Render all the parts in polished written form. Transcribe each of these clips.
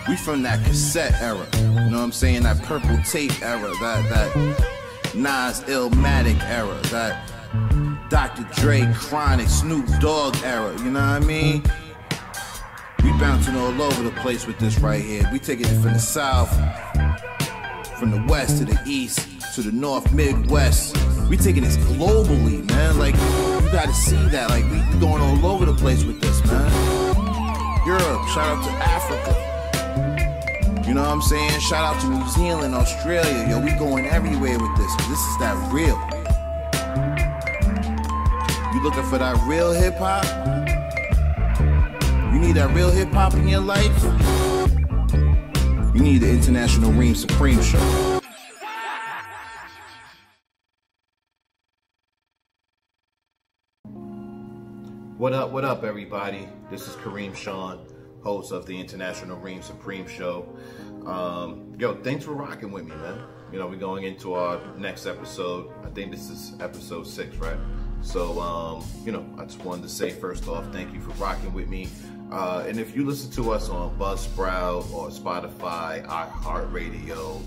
We from that cassette era, you know what I'm saying? That purple tape era, that Nas Illmatic era, that Dr. Dre, Chronic, Snoop Dogg era, you know what I mean? We bouncing all over the place with this right here. We taking it from the south, from the west to the east, to the north, Midwest. We taking this globally, man. Like, you gotta see that. Like, we going all over the place with this, man. Europe, shout out to Africa. You know what I'm saying? Shout out to New Zealand, Australia. Yo, we going everywhere with this. This is that real. You looking for that real hip hop? You need that real hip hop in your life? You need the International Reign Supreme Show. What up, everybody? This is Kareem Sean, host of the International Reign Supreme Show. Yo, thanks for rocking with me, man. You know, we're going into our next episode. I think this is episode 6, right? So, you know, I just wanted to say first off, thank you for rocking with me. And if you listen to us on Buzzsprout or Spotify, iHeartRadio,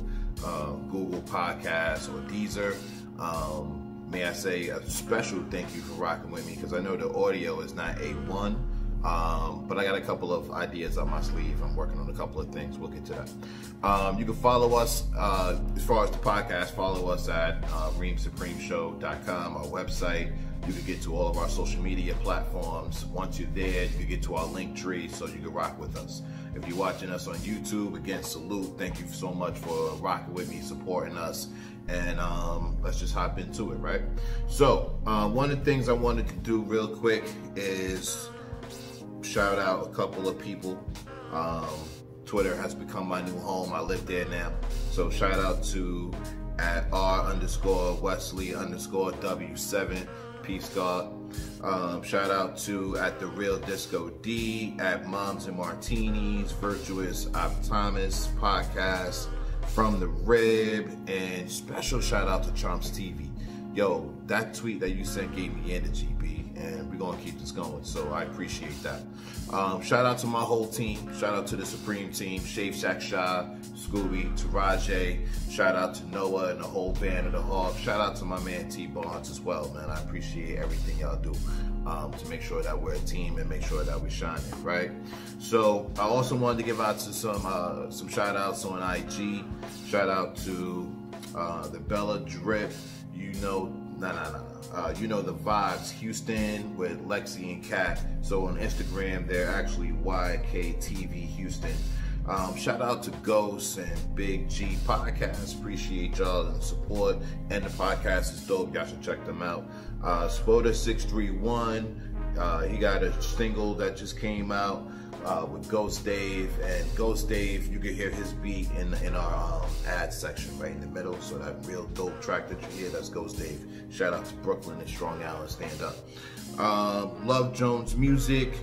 Google Podcasts, or Deezer, may I say a special thank you for rocking with me, because I know the audio is not A1, but I got a couple of ideas up my sleeve. I'm working on a couple of things. We'll get to that. You can follow us, as far as the podcast, follow us at ReignsSupremeShow.com, our website. You can get to all of our social media platforms. Once you're there, you can get to our link tree so you can rock with us. If you're watching us on YouTube, again, salute. Thank you so much for rocking with me, supporting us. And let's just hop into it, right? So one of the things I wanted to do real quick is shout out a couple of people. Twitter has become my new home. I live there now. So shout out to at R_Wesley_W7. Peace God. Shout out to at The Real Disco D, at Moms and Martinis, Virtuous Optimus Podcast, From the Rib, and special shout out to Chomps TV. Yo, that tweet that you sent gave me energy, B, and we're gonna keep this going, so I appreciate that. Shout out to my whole team. Shout out to the Supreme team, Shave Shack Shah, Scooby, Taraje. Shout out to Noah and the whole band of the Hawk. Shout out to my man T Barnes as well, man. I appreciate everything y'all do to make sure that we're a team and make sure that we're shining, right? So I also wanted to give out to some shout outs on IG. Shout out to the Bella Drip, you know the vibes, Houston, with Lexi and Kat. So on Instagram, they're actually YKTV Houston. Shout out to Ghost and Big G Podcast. Appreciate y'all and the support. And the podcast is dope. Y'all should check them out. Spoda 631. He got a single that just came out with Ghost Dave. And Ghost Dave, you can hear his beat in our ad section right in the middle. So that real dope track that you hear, that's Ghost Dave. Shout out to Brooklyn and Strong Island Stand Up. Love Jones Music.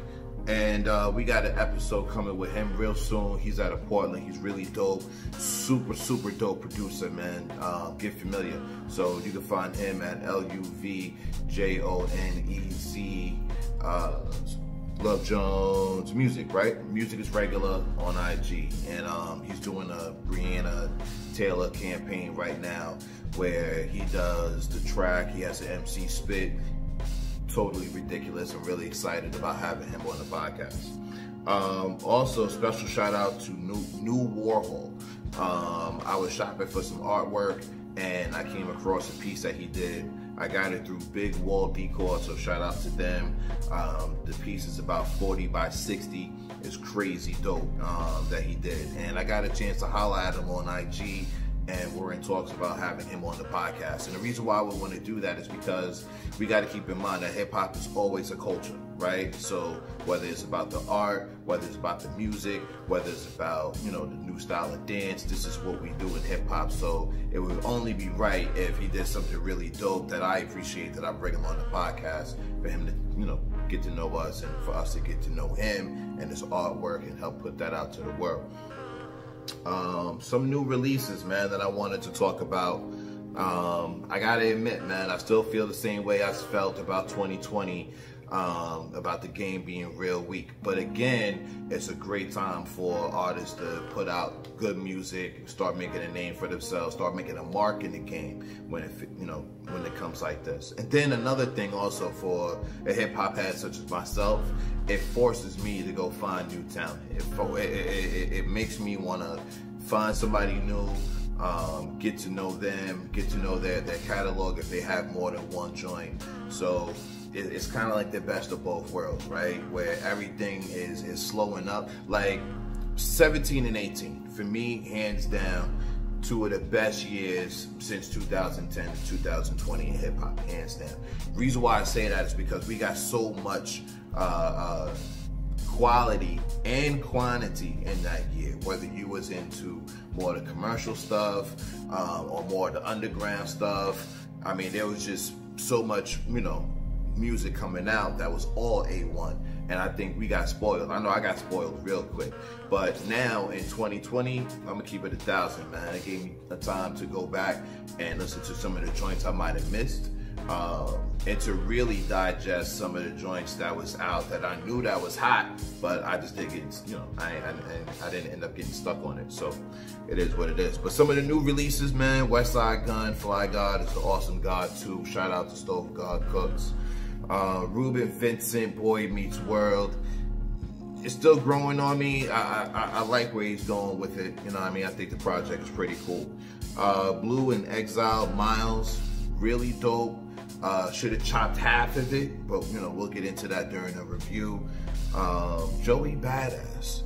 And we got an episode coming with him real soon. He's out of Portland. He's really dope. Super dope producer, man. Get familiar. So you can find him at LUVJONEZ. Love Jones Music, right? Music is regular on IG. And he's doing a Breonna Taylor campaign right now where he does the track. He has an MC spit. Totally ridiculous. I'm really excited about having him on the podcast. Also, special shout out to New Warhol. I was shopping for some artwork and I came across a piece that he did. I got it through Big Wall Decor, so shout out to them. The piece is about 40 by 60. It's crazy dope that he did. And I got a chance to holler at him on IG, and we're in talks about having him on the podcast. And the reason why we want to do that is because we got to keep in mind that hip hop is always a culture, right? So whether it's about the art, whether it's about the music, whether it's about, you know, the new style of dance, this is what we do in hip hop. So it would only be right if he did something really dope that I appreciate, that I bring him on the podcast, for him to, you know, get to know us and for us to get to know him and his artwork and help put that out to the world. Some new releases, man, that I wanted to talk about. I gotta admit, man, I still feel the same way I felt about 2020. about the game being real weak. But again, it's a great time for artists to put out good music, start making a name for themselves, start making a mark in the game when it comes like this. And then another thing also for a hip hop head such as myself, it forces me to go find new talent. It makes me want to find somebody new, get to know them, get to know their catalog if they have more than one joint. So it's kind of like the best of both worlds, right? Where everything is slowing up. Like 17 and 18, for me, hands down, two of the best years since 2010 to 2020 in hip hop, hands down. Reason why I say that is because we got so much quality and quantity in that year, whether you was into more of the commercial stuff or more of the underground stuff. I mean, there was just so much, music coming out that was all A1. And I think we got spoiled. I know I got spoiled real quick. But now in 2020, I'm gonna keep it 1,000, man. It gave me a time to go back and listen to some of the joints I might have missed. And to really digest some of the joints that was out that I knew that was hot, but I just didn't get, I didn't end up getting stuck on it. So it is what it is. But some of the new releases, man, Westside Gunn, Fly God is an awesome God too. Shout out to Stove God Cooks. Ruben Vincent, Boy Meets World. It's still growing on me. I like where he's going with it. You know what I mean? I think the project is pretty cool. Blue and Exile, Miles, really dope. Should have chopped half of it, but we'll get into that during the review. Joey Badass.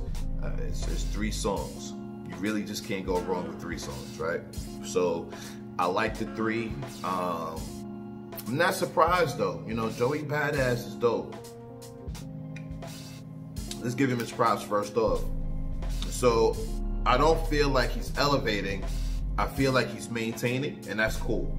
It's 3 songs. You really just can't go wrong with 3 songs, right? So I like the 3. I'm not surprised though. Joey Badass is dope. Let's give him his props first off. So I don't feel like he's elevating. I feel like he's maintaining, and that's cool.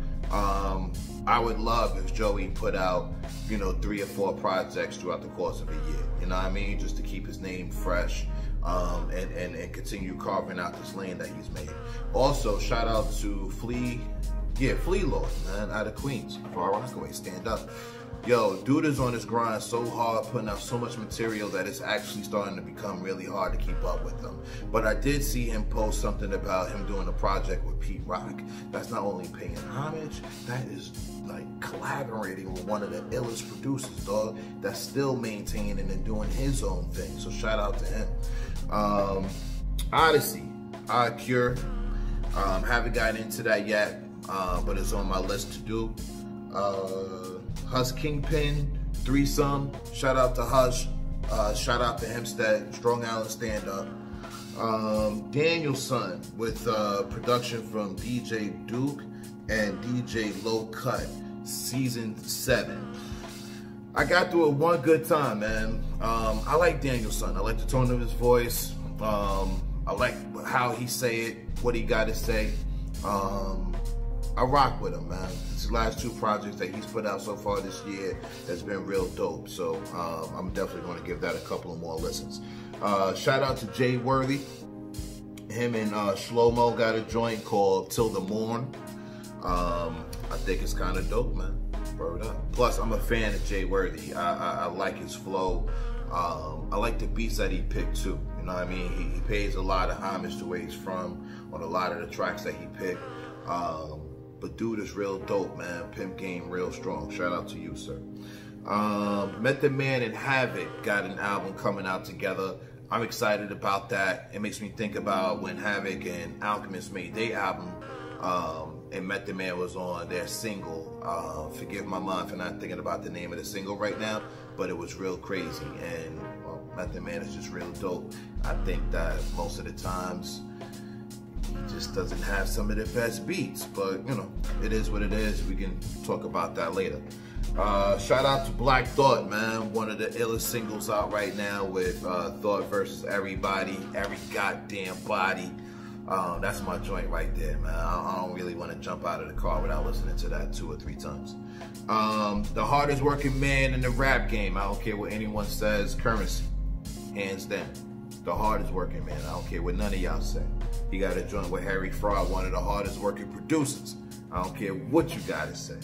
I would love if Joey put out, 3 or 4 projects throughout the course of a year. You know what I mean? Just to keep his name fresh, and continue carving out this lane that he's made. Also, shout out to Flea Lord, man, out of Queens. Far Rockaway, stand up. Yo, dude is on his grind so hard, putting out so much material that it's actually starting to become really hard to keep up with him. But I did see him post something about him doing a project with Pete Rock. That's not only paying homage, that is like collaborating with one of the illest producers, dog, that's still maintaining and doing his own thing. So shout out to him. Odyssey, Cure. Haven't gotten into that yet, but it's on my list to do. Hush Kingpin, Threesome, shout out to Hush, shout out to Hempstead, Strong Island Stand Up. Danielson with production from DJ Duke and DJ Low Cut, Season 7. I got through it one good time, man. I like Danielson. I like the tone of his voice. I like how he say it, what he got to say. I rock with him, man. His last 2 projects that he's put out so far this year has been real dope. So I'm definitely going to give that a couple of more listens. Shout out to Jay Worthy. Him and Shlomo got a joint called Till the Morn. I think it's kind of dope, man. Word up. Plus, I'm a fan of Jay Worthy. I like his flow. I like the beats that he picked too. You know what I mean? He pays a lot of homage to where he's from on a lot of the tracks that he picked. But dude is real dope, man. Pimp game real strong. Shout out to you, sir. Method Man and Havoc got an album coming out together. I'm excited about that. It makes me think about when Havoc and Alchemist made their album, and Method Man was on their single. Forgive my mind for not thinking about the name of the single right now, but it was real crazy. And Method Man is just real dope. I think that most of the times, he just doesn't have some of the best beats, but it is what it is. We can talk about that later. Shout out to Black Thought, man. One of the illest singles out right now with Thought versus Everybody, Every Goddamn Body. That's my joint right there, man. I don't really want to jump out of the car without listening to that 2 or 3 times. The hardest working man in the rap game. I don't care what anyone says. Currency, hands down. The hardest working man. I don't care what none of y'all say. He got a joint with Harry Fraud, one of the hardest working producers. I don't care what you gotta say.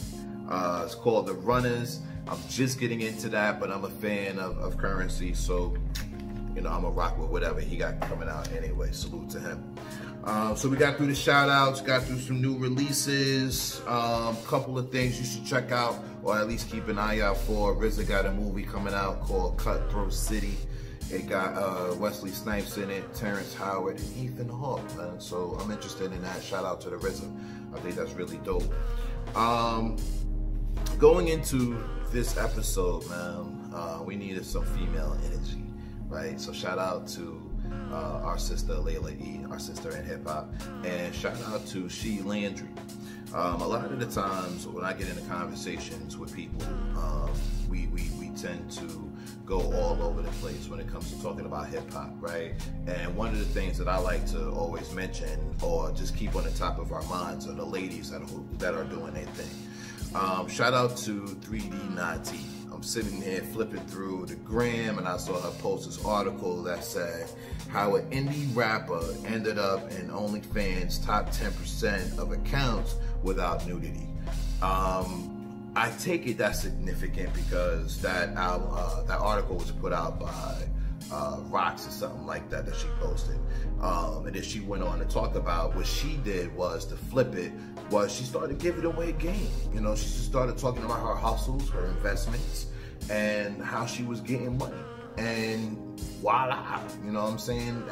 It's called The Runners. I'm just getting into that, but I'm a fan of Currency, so you know, I'm gonna rock with whatever he got coming out anyway. Salute to him. So we got through the shout outs, got through some new releases, couple of things you should check out, or at least keep an eye out for. RZA got a movie coming out called Cutthroat City. It got Wesley Snipes in it, Terrence Howard, and Ethan Hawke, man. So I'm interested in that. Shout out to the RZA. I think that's really dope. Going into this episode, man, we needed some female energy, right? So shout out to our sister Layla E, our sister in hip hop, and shout out to She Landry. A lot of the times when I get into conversations with people, we tend to go all over the place when it comes to talking about hip hop, right? And one of the things that I like to always mention, or just keep on the top of our minds, are the ladies that are doing their thing. Shout out to 3D Nati. I'm sitting here flipping through the gram, and I saw her post this article that said how an indie rapper ended up in OnlyFans top 10% of accounts without nudity. I take it that's significant because that article was put out by Rocks or something like that she posted. And then she went on to talk about what she did was to flip it, was she started giving away game. You know, she just started talking about her hustles, her investments, and how she was getting money. And voila, you know what I'm saying?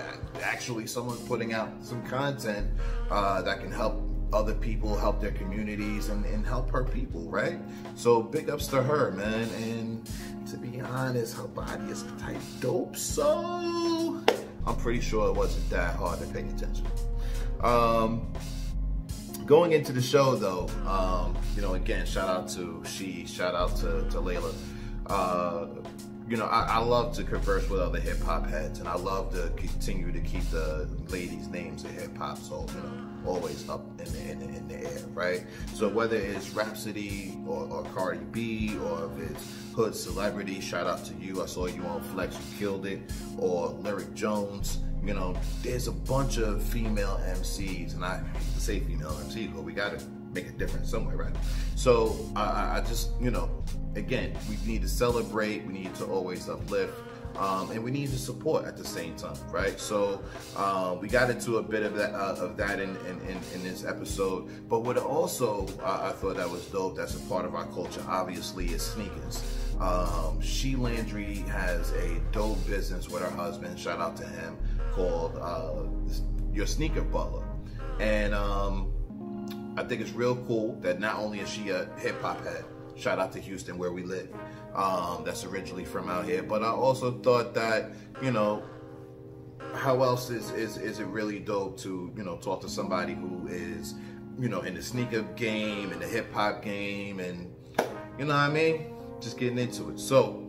Actually, someone's putting out some content that can help other people, help their communities, and help her people, right? So big ups to her, man. And to be honest, her body is type dope, so I'm pretty sure it wasn't that hard to pay attention. Going into the show though, you know, again, shout out to She, shout out to Layla. You know, I love to converse with other hip hop heads, and I love to continue to keep the ladies' names in hip hop, so you know, always up in the air, right? So whether it's Rhapsody or Cardi B, or if it's Hood Celebrity, shout out to you. I saw you on Flex, you killed it. Or Lyric Jones, you know, there's a bunch of female MCs, and I hate to say female MCs, but we gotta make a difference somewhere, right? So I just, you know, again, we need to celebrate, we need to always uplift, and we need to support at the same time, right? So we got into a bit of that in this episode, but what also I thought that was dope, that's a part of our culture, obviously, is sneakers. She Landry has a dope business with her husband, shout out to him, called Your Sneaker Butler. And I think it's real cool that not only is she a hip hop head, shout out to Houston where we live, that's originally from out here, but I also thought that, you know, how else is it really dope to, you know, talk to somebody who is, you know, in the sneaker game, in the hip hop game, and you know what I mean, just getting into it. So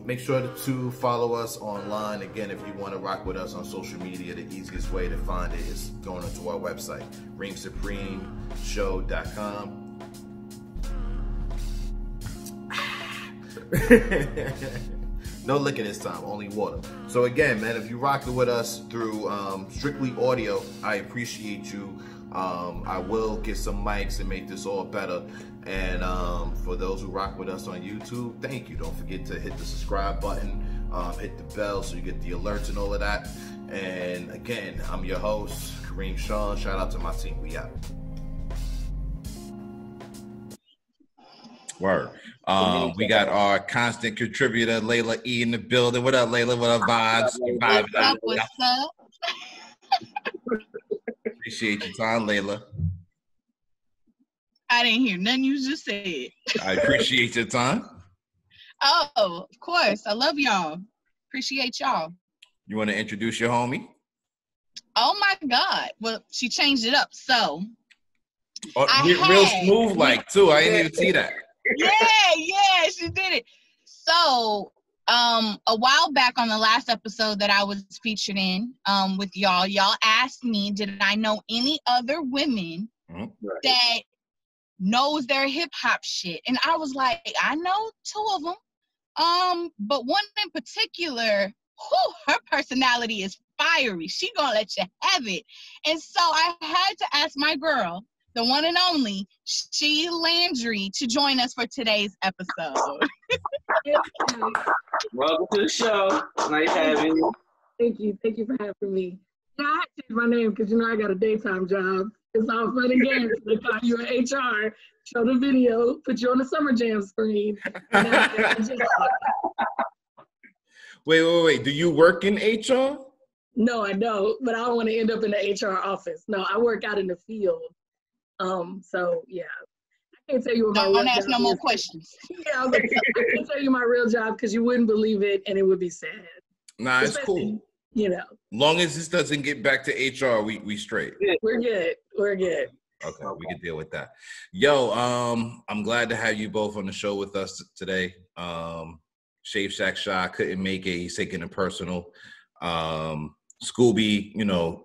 make sure to follow us online. Again, if you want to rock with us on social media, the easiest way to find it is going onto our website, reignssupremeshow.com. No licking this time, only water. So again, man, if you rocking with us through strictly audio, I appreciate you. I will get some mics and make this all better. And for those who rock with us on YouTube, thank you. Don't forget to hit the subscribe button, hit the bell so you get the alerts and all of that. And again, I'm your host, Kareem Sean. Shout out to my team. We out. Word. We got our constant contributor, Layla E, in the building. What up, Layla? What up, vibes? What's up? Appreciate your time, Layla. I didn't hear nothing you just said. I appreciate your time. Oh, of course. I love y'all. Appreciate y'all. You want to introduce your homie? Oh my God. Well, she changed it up. So real smooth like too. I didn't even see that. Yeah, she did it. So a while back on the last episode that I was featured in with y'all asked me, did I know any other women that knows their hip hop shit? And I was like, I know 2 of them. But one in particular, her personality is fiery. She gonna let you have it. And so I had to ask my girl, the one and only She Landry, to join us for today's episode. Welcome to the show. Nice having you. Thank you. Thank you for having me. Yeah, I had to change my name because I got a daytime job. It's all fun and games. They call you an HR, show the video, put you on the Summer Jam screen. Wait. Do you work in HR? No, I don't, but I don't want to end up in the HR office. No, I work out in the field. So yeah. I can't tell you what my Don't ask no more questions. Yeah, I can't tell you my real job because you wouldn't believe it and it would be sad. Nah, it's cool. Long as this doesn't get back to HR, we straight. We're good. Okay, we can deal with that. Yo, I'm glad to have you both on the show with us today. Shave Shack Shy couldn't make it. He's taking it personal. Scooby,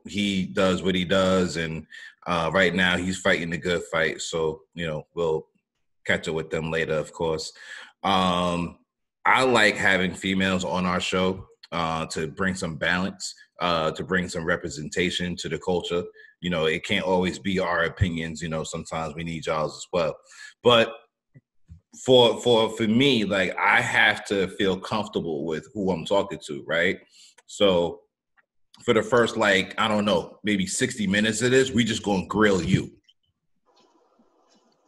he does what he does, and right now he's fighting the good fight. So, we'll catch up with them later, of course. I like having females on our show to bring some balance, to bring some representation to the culture. It can't always be our opinions. Sometimes we need y'all's as well. But for me, like, I have to feel comfortable with who I'm talking to, right? So for the first, maybe 60 minutes of this, we just gonna grill you.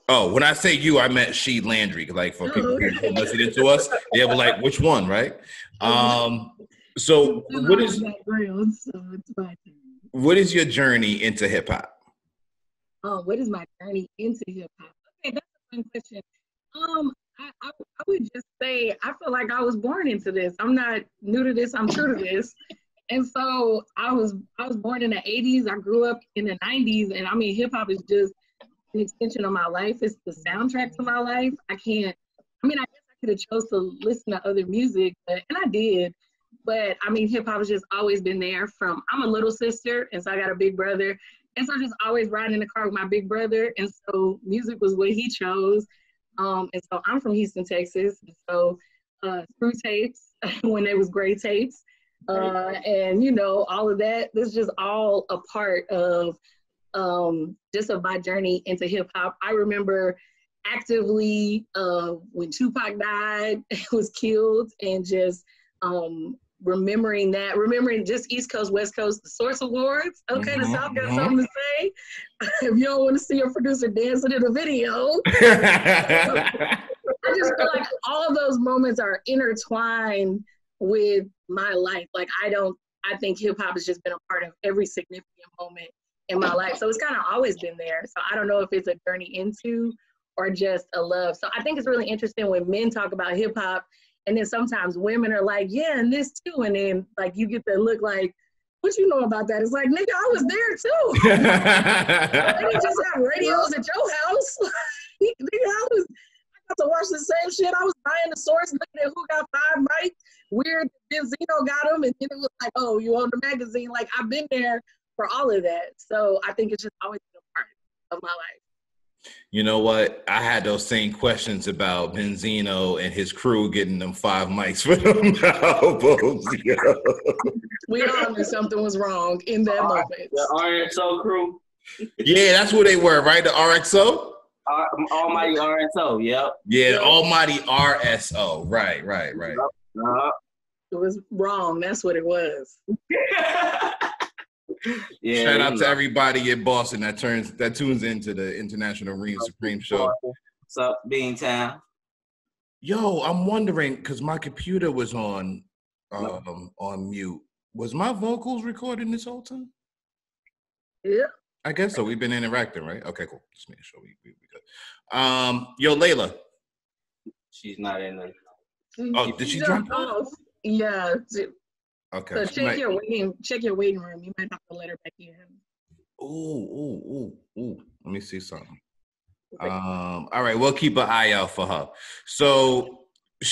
Oh, when I say you, I meant She Landry. Like, for people who listening to us, they were like, which one, right? So what is your journey into hip hop? What is my journey into hip hop? Okay, that's a fun question. I would just say I feel like I was born into this. I'm not new to this. I'm true to this. And so I was born in the 80s. I grew up in the 90s, and hip hop is just an extension of my life. It's the soundtrack to my life. I guess I could have chose to listen to other music, and I did. But hip hop has just always been there. I'm a little sister, and so I got a big brother. And so I just always riding in the car with my big brother. And so music was what he chose. And so I'm from Houston, Texas. So Screw Tapes, when they was Gray Tapes. And all of that, this is just all a part of just of my journey into hip hop. I remember actively when Tupac died, was killed, and just remembering just East Coast, West Coast, the Source Awards. Okay, the South got something to say. If you don't want to see your producer dancing in a video. I just feel like all of those moments are intertwined with my life. Like, I think hip hop has just been a part of every significant moment in my life. So it's kind of always been there. So I don't know if it's a journey into or just a love. So I think it's really interesting when men talk about hip hop, and then sometimes women are like, yeah, and this too. And then you get that look like, what you know about that? It's like, nigga, I was there too. I didn't just have radios at your house. Nigga, I got to watch the same shit. I was buying the Source, looking at who got 5 mics. Weird, Benzino got them, and then it was like, oh, you own the magazine. Like, I've been there for all of that. So I think it's just always been a part of my life. You know what? I had those same questions about Benzino and his crew getting them 5 mics for them albums. We all knew something was wrong in that moment. The RXO crew. Yeah, that's who they were, right? The RXO? Almighty RSO, yep. Yeah, the Almighty RSO. Right. It was wrong. That's what it was. Yeah, shout out to everybody in Boston that tunes into the International Reign Supreme show. What's up, Beantown? Yo, I'm wondering, because my computer was on mute. Was my vocals recording this whole time? Yeah. I guess so. We've been interacting, right? Okay, cool. Just making sure we good. Yo, Layla. She's not in there. Oh, did she drop off? Yeah. Okay. So check your waiting room. You might have to let her back in. Ooh. Let me see something. All right, we'll keep an eye out for her. So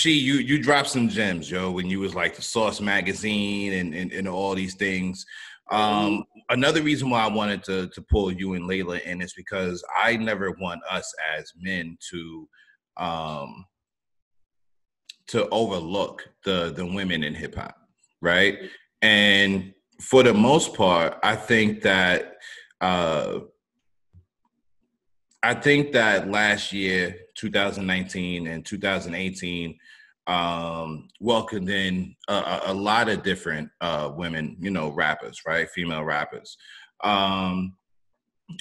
you dropped some gems, yo, when you was like the Source magazine and all these things. Another reason why I wanted to pull you and Layla in is because I never want us as men to overlook the women in hip hop, right? And for the most part, I think that I think that last year, 2019 and 2018, welcomed in a lot of different women, rappers, right? Female rappers. And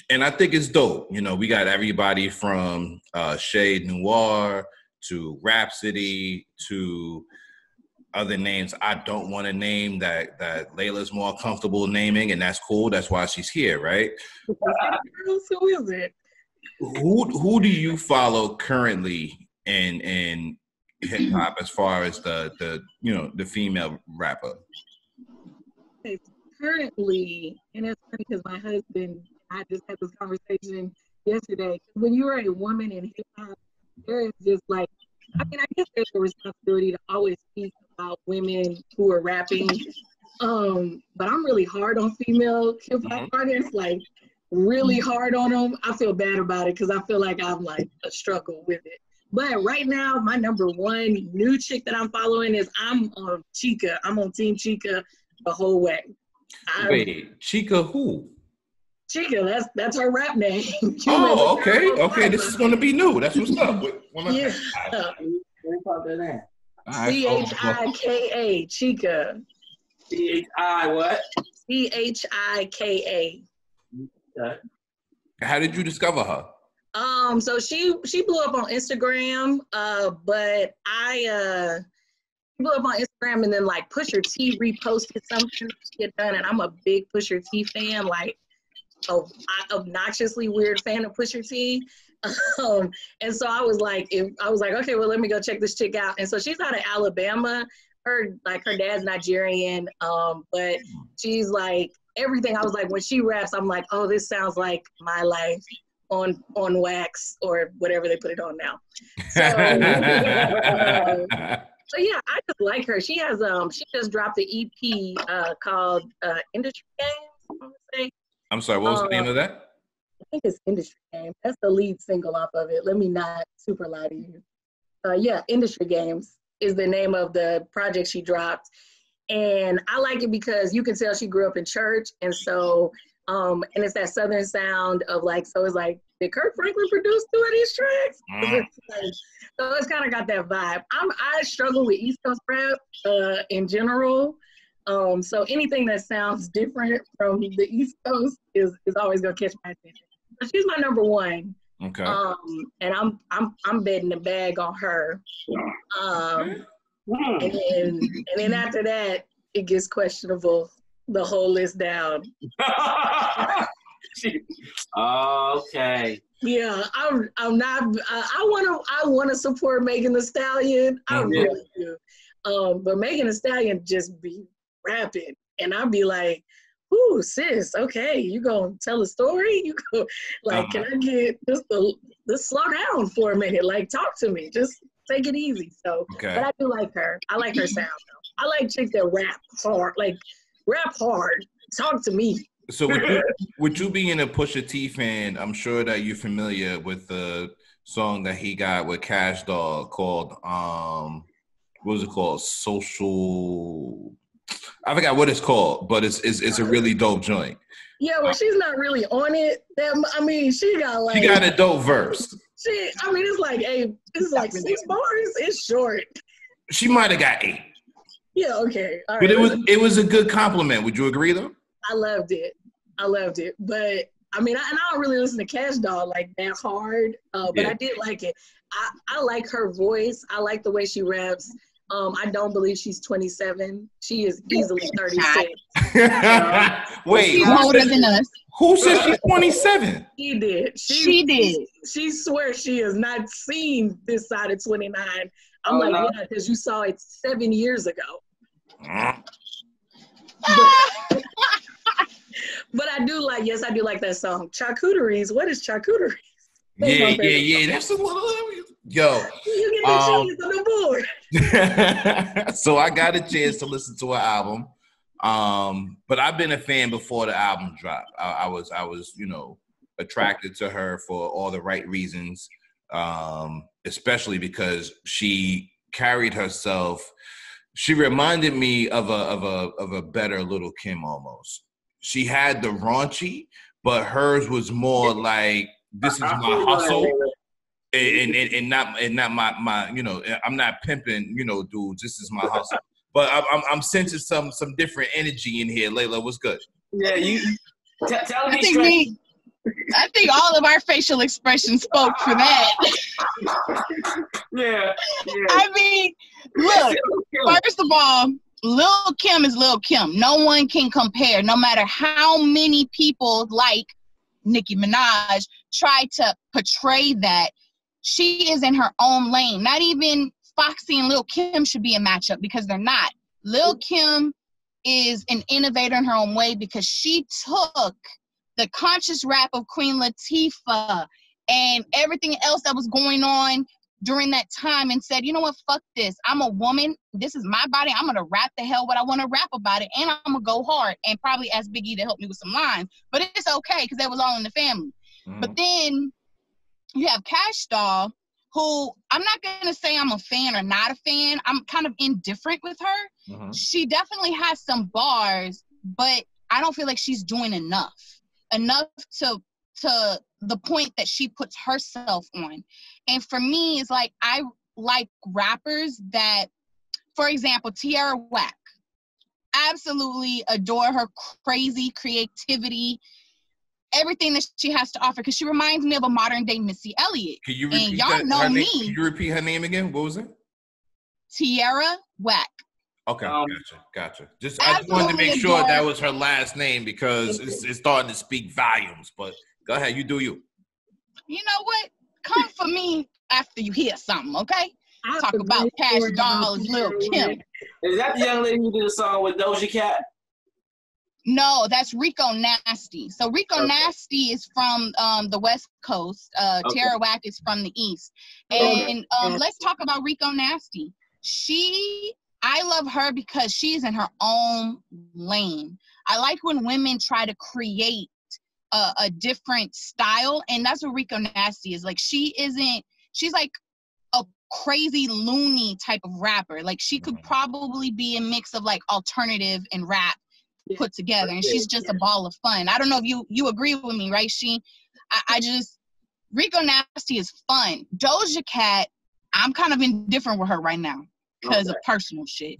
I think it's dope. We got everybody from Shade Noir to Rhapsody to other names I don't want to name that Layla's more comfortable naming, and that's cool. That's why she's here, right? Who is it? Who do you follow currently in hip hop as far as the female rapper? Okay, currently, and it's funny because my husband, I just had this conversation yesterday. When you're a woman in hip hop, there is just like, I guess there's a responsibility to always speak about women who are rapping. But I'm really hard on female hip hop artists, like really hard on them. I feel bad about it because I feel like I'm like a struggle with it. But right now, my number one new chick that I'm following is I'm on Chica. I'm on Team Chica the whole way. Wait, Chica who? Chica, that's her rap name. Oh, okay. Okay, this is going to be new. That's what's up. Yeah. C-H-I-K-A, Chica. C-H-I what? C-H-I-K-A. Okay. How did you discover her? So she blew up on Instagram, but I blew up on Instagram and then like Pusha T reposted something she had done, and I'm a big Pusha T fan, like obnoxiously weird fan of Pusha T. And so I was like, okay, well, let me go check this chick out. And so she's out of Alabama. Her dad's Nigerian, but she's like everything. I was like, when she raps, I'm like, oh, this sounds like my life on wax or whatever they put it on now. So, so yeah, I just like her. She has she just dropped the EP called Industry Games, I want to say. I'm sorry, what was the name of that? I think it's Industry Games. That's the lead single off of it. Let me not super lie to you. Yeah, Industry Games is the name of the project she dropped. And I like it because you can tell she grew up in church. And so, and it's that Southern sound of like, so it's like, did Kirk Franklin produce 2 of these tracks? So it's kind of got that vibe. I struggle with East Coast rap in general. So anything that sounds different from the East Coast is always gonna catch my attention. But she's my number one. Okay. And I'm betting the bag on her. And then after that, it gets questionable. The whole list down. Okay. Yeah, I'm not. I wanna support Megan Thee Stallion. I really do. But Megan Thee Stallion just be rapping, and I'd be like, "Ooh, sis, okay, you gonna tell a story? You go like, can I get just slow down for a minute? Like, talk to me. Just take it easy." So, but I do like her. I like her sound though. I like chicks that rap hard. Like, rap hard. Talk to me. So with you being a Pusha T fan, I'm sure that you're familiar with the song that he got with Cash Dog called what was it called? Social. I forgot what it's called, but it's a really dope joint. Yeah, well, she's not really on it. She got like. She got a dope verse. It's like it's like 6 bars. It's short. She might have got 8. Yeah, okay. All but right. it was a good compliment. Would you agree though? I loved it. But I don't really listen to Cash Doll like that hard. But I did like it. I like her voice. I like the way she raps. I don't believe she's 27. She is easily 36. Wait, she's older than us. Who said she's 27? She did. She did. She swears she has not seen this side of 29. I'm yeah, because you saw it 7 years ago. But I do like that song. Charcuteries. What is charcuteries? Yeah. That's a little. Yo. You get the cheese on the board. So I got a chance to listen to her album. But I've been a fan before the album dropped. I was attracted to her for all the right reasons. Especially because she carried herself. She reminded me of a better Little Kim almost. She had the raunchy, but hers was more like this is I my feel hustle. like- And not my you know, I'm not pimping, you know, dudes. This is my hustle. But I'm sensing some different energy in here. Layla, what's good? Yeah, you tell I me think straight. I think all of our facial expressions spoke for that. Yeah. I mean, look, first of all, Lil' Kim is Lil' Kim. No one can compare, no matter how many people like Nicki Minaj try to portray that. She is in her own lane. Not even Foxy and Lil' Kim should be a matchup because they're not. Lil' Kim is an innovator in her own way because she took the conscious rap of Queen Latifah and everything else that was going on during that time and said, you know what, fuck this. I'm a woman. This is my body. I'm going to rap the hell what I want to rap about it. And I'm going to go hard and probably ask Big E to help me with some lines. But it's okay because that was all in the family. Mm-hmm. But then you have Cash Doll, who I'm not going to say I'm a fan or not a fan. I'm kind of indifferent with her. Mm-hmm. She definitely has some bars, but I don't feel like she's doing enough to the point that she puts herself on. And for me, it's like I like rappers that, for example, Tierra Whack. Absolutely adore her crazy creativity, everything that she has to offer, because she reminds me of a modern day Missy Elliott. Can you And repeat y'all know her me. name? Can you repeat her name again? What was it? Tierra Whack. Okay, Um, gotcha. I just wanted to make absolutely sure adore- that was her last name because it's starting to speak volumes. But go ahead, you do you. You know what? Come for me after you hear something, okay? I Talk have a about great Cash story Doll about is Lil' Kim. Is that the young lady who did a song with Doja Cat? No, that's Rico Nasty. So Rico Okay. Nasty is from the West Coast. Okay. Tierra Whack is from the East. Okay. And let's talk about Rico Nasty. I love her because she's in her own lane. I like when women try to create a different style, and that's what Rico Nasty is. Like, she's like a crazy loony type of rapper. Like, she could probably be a mix of like alternative and rap put together, and she's just a ball of fun. I don't know if you agree with me, right? Rico Nasty is fun. Doja Cat, I'm kind of indifferent with her right now because of personal shit.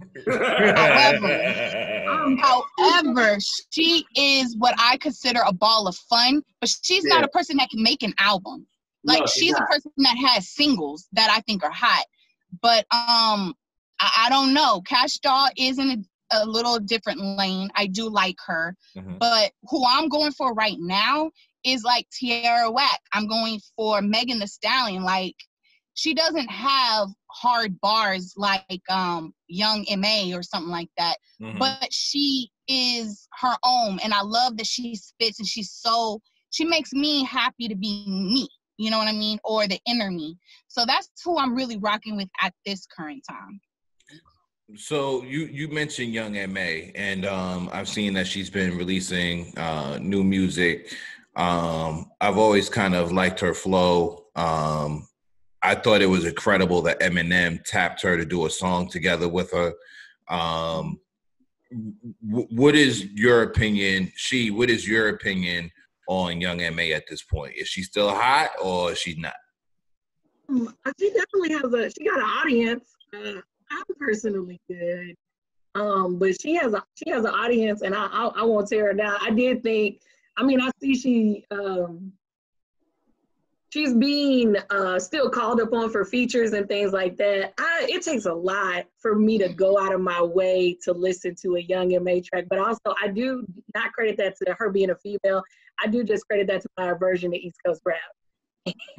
However, she is what I consider a ball of fun, but she's not a person that can make an album. Like, No, she's a person that has singles that I think are hot. But I don't know. Cash Doll is in a little different lane. I do like her. Mhm. But who I'm going for right now is like Tierra Whack. I'm going for Megan Thee Stallion. Like, she doesn't have hard bars like Young M.A. or something like that. Mhm. But she is her own. And I love that she spits, and she makes me happy to be me. You know what I mean? Or the inner me. So that's who I'm really rocking with at this current time. So you mentioned Young M.A. and I've seen that she's been releasing new music. I've always kind of liked her flow. I thought it was incredible that Eminem tapped her to do a song together with her. What is your opinion? What is your opinion on Young M.A. at this point? Is she still hot or is she not? She definitely she got an audience. I'm personally good. But she has an audience, and I won't tear her down. I did think, I see she's being still called upon for features and things like that. It takes a lot for me to go out of my way to listen to a Young M.A. track, but also I do not credit that to her being a female. I do just credit that to my aversion to East Coast rap.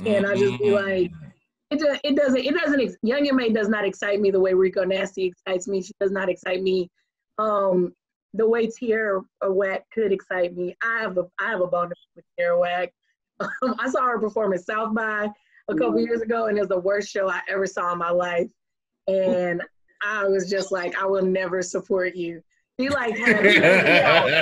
And I just be like, it doesn't Young M.A. does not excite me the way Rico Nasty excites me. She does not excite me the way Tierra Whack could excite me. I have a bone with Tierra Whack. I saw her perform at South by a couple years ago, and it was the worst show I ever saw in my life. And I was just like, I will never support you. She like had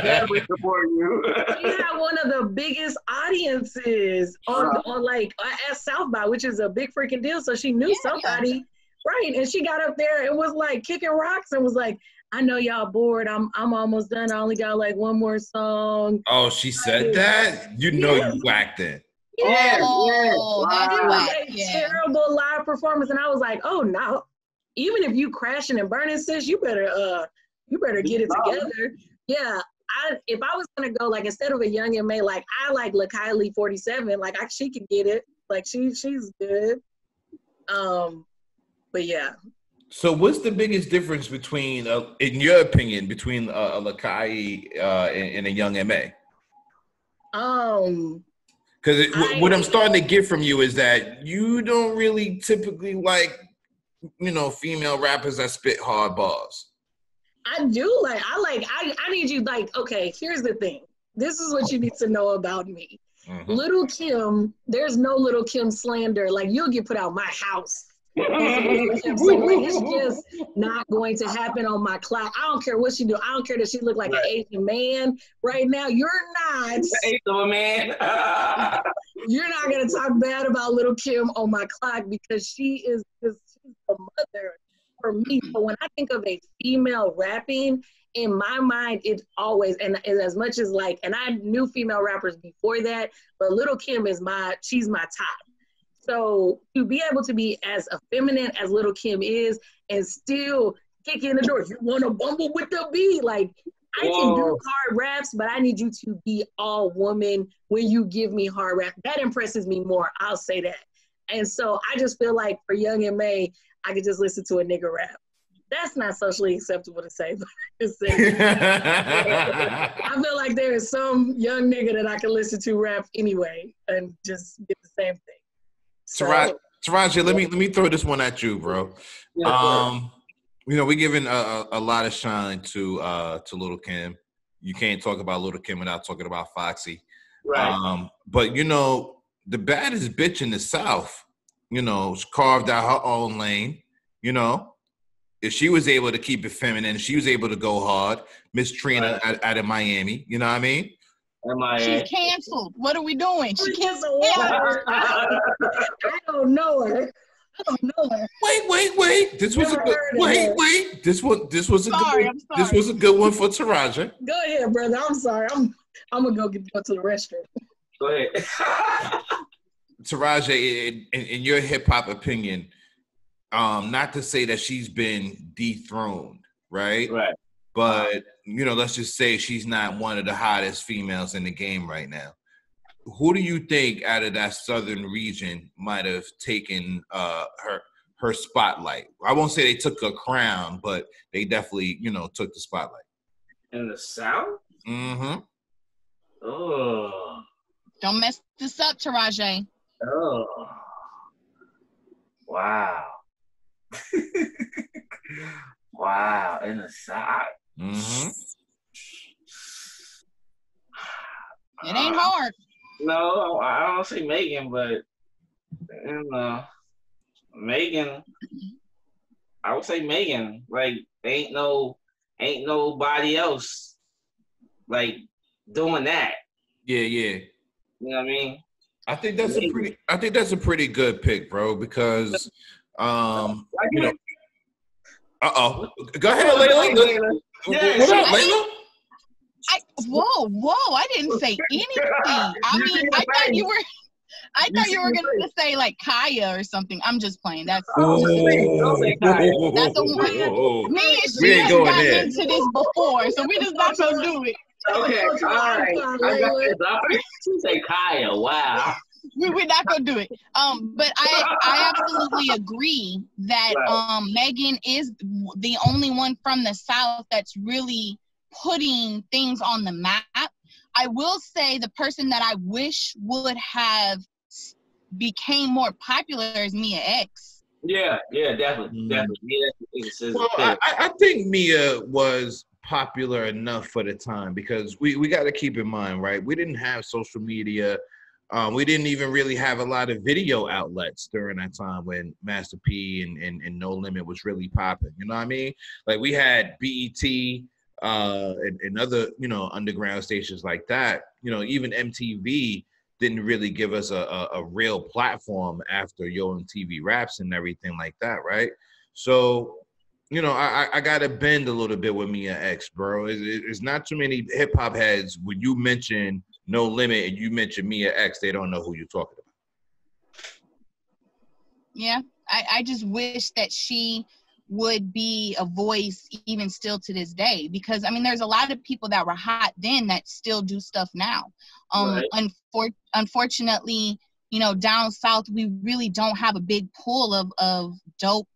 Never support you. she had one of the biggest audiences on like at South by, which is a big freaking deal. So she knew somebody, right? And she got up there and was like kicking rocks and was like, I know y'all bored. I'm almost done. I only got like one more song. Oh, she said that? You know you whacked it. Yeah, Oh, yeah. that's It was whack. a Yeah. terrible live performance, and I was like, oh no. Even if you crashing and burning, sis, you better get it together. Yeah. If I was gonna go, like, instead of a young and May, like, I like LaKylie 47, like, she could get it. Like, she's good. But yeah. So what's the biggest difference between, in your opinion, between a Lakai and a young MA? Because what I'm starting to get from you is that you don't really typically like, female rappers that spit hard bars. I do like, I need you, like, okay, here's the thing. This is what you need to know about me. Mm-hmm. Little Kim, there's no Little Kim slander. Like, you'll get put out my house. Like, it's just not going to happen on my clock. I don't care what she do. I don't care that she look like an Asian man right now. You're not. Eighth of a man. You're not gonna talk bad about Little Kim on my clock because she's a mother for me. So when I think of a female rapping, in my mind, it's always, and as much as like, and I knew female rappers before that, but Little Kim she's my top. So to be able to be as effeminate as Little Kim is and still kick in the door, you want to bumble with the beat. Like, I can do hard raps, but I need you to be all woman when you give me hard rap. That impresses me more. I'll say that. And so I just feel like for Young and May, I could just listen to a nigga rap. That's not socially acceptable to say, but I feel like there is some young nigga that I can listen to rap anyway and just get the same thing. Taraji, let me throw this one at you, bro. We're giving a lot of shine to Little Kim. You can't talk about Little Kim without talking about Foxy. Right. But the baddest bitch in the South, carved out her own lane. If she was able to keep it feminine, she was able to go hard. Miss Trina out of Miami, you know what I mean? She's canceled. What are we doing? She canceled. I don't know her. Wait. This was a good. Wait. This was a good. This was a good one for Taraji. Go ahead, brother. I'm sorry. I'm gonna go to the restroom. Go ahead. Taraji, in your hip hop opinion, not to say that she's been dethroned, right? Right. But let's just say she's not one of the hottest females in the game right now. Who do you think out of that southern region might have taken her spotlight? I won't say they took her crown, but they definitely, took the spotlight. In the South? Mm-hmm. Oh. Don't mess this up, Taraji. Oh. Wow. Wow, in the South. Mm-hmm. It ain't hard. No, I don't say Megan, but Megan. I would say Megan. Like, ain't nobody else like doing that. Yeah. You know what I mean? I think that's a pretty good pick, bro, because Go ahead, Layla. Yeah. What up, Layla? Whoa! I didn't say anything. I mean, I thought you were gonna say like Kaya or something. I'm just playing. That's a one. Me and she have gotten into this before, so we just not gonna do it. Okay, all right. I got this. You say Kaya. Wow. We're not gonna do it. But I absolutely agree that Megan is the only one from the South that's really putting things on the map. I will say the person that I wish would have became more popular is Mia X. Yeah, definitely. Yeah, well, I think Mia was popular enough for the time because we got to keep in mind, right? We didn't have social media. We didn't even really have a lot of video outlets during that time when Master P and No Limit was really popping. You know what I mean? Like we had BET and other, underground stations like that. Even MTV didn't really give us a real platform after Yo MTV Raps and everything like that, right? So, I got to bend a little bit with Mia X, bro. It's not too many hip-hop heads when you mention No Limit and you mention Mia X, they don't know who you're talking about. Yeah, I just wish that she would be a voice even still to this day, because I mean there's a lot of people that were hot then that still do stuff now. Right. Unfortunately, you know, down south we really don't have a big pool of dope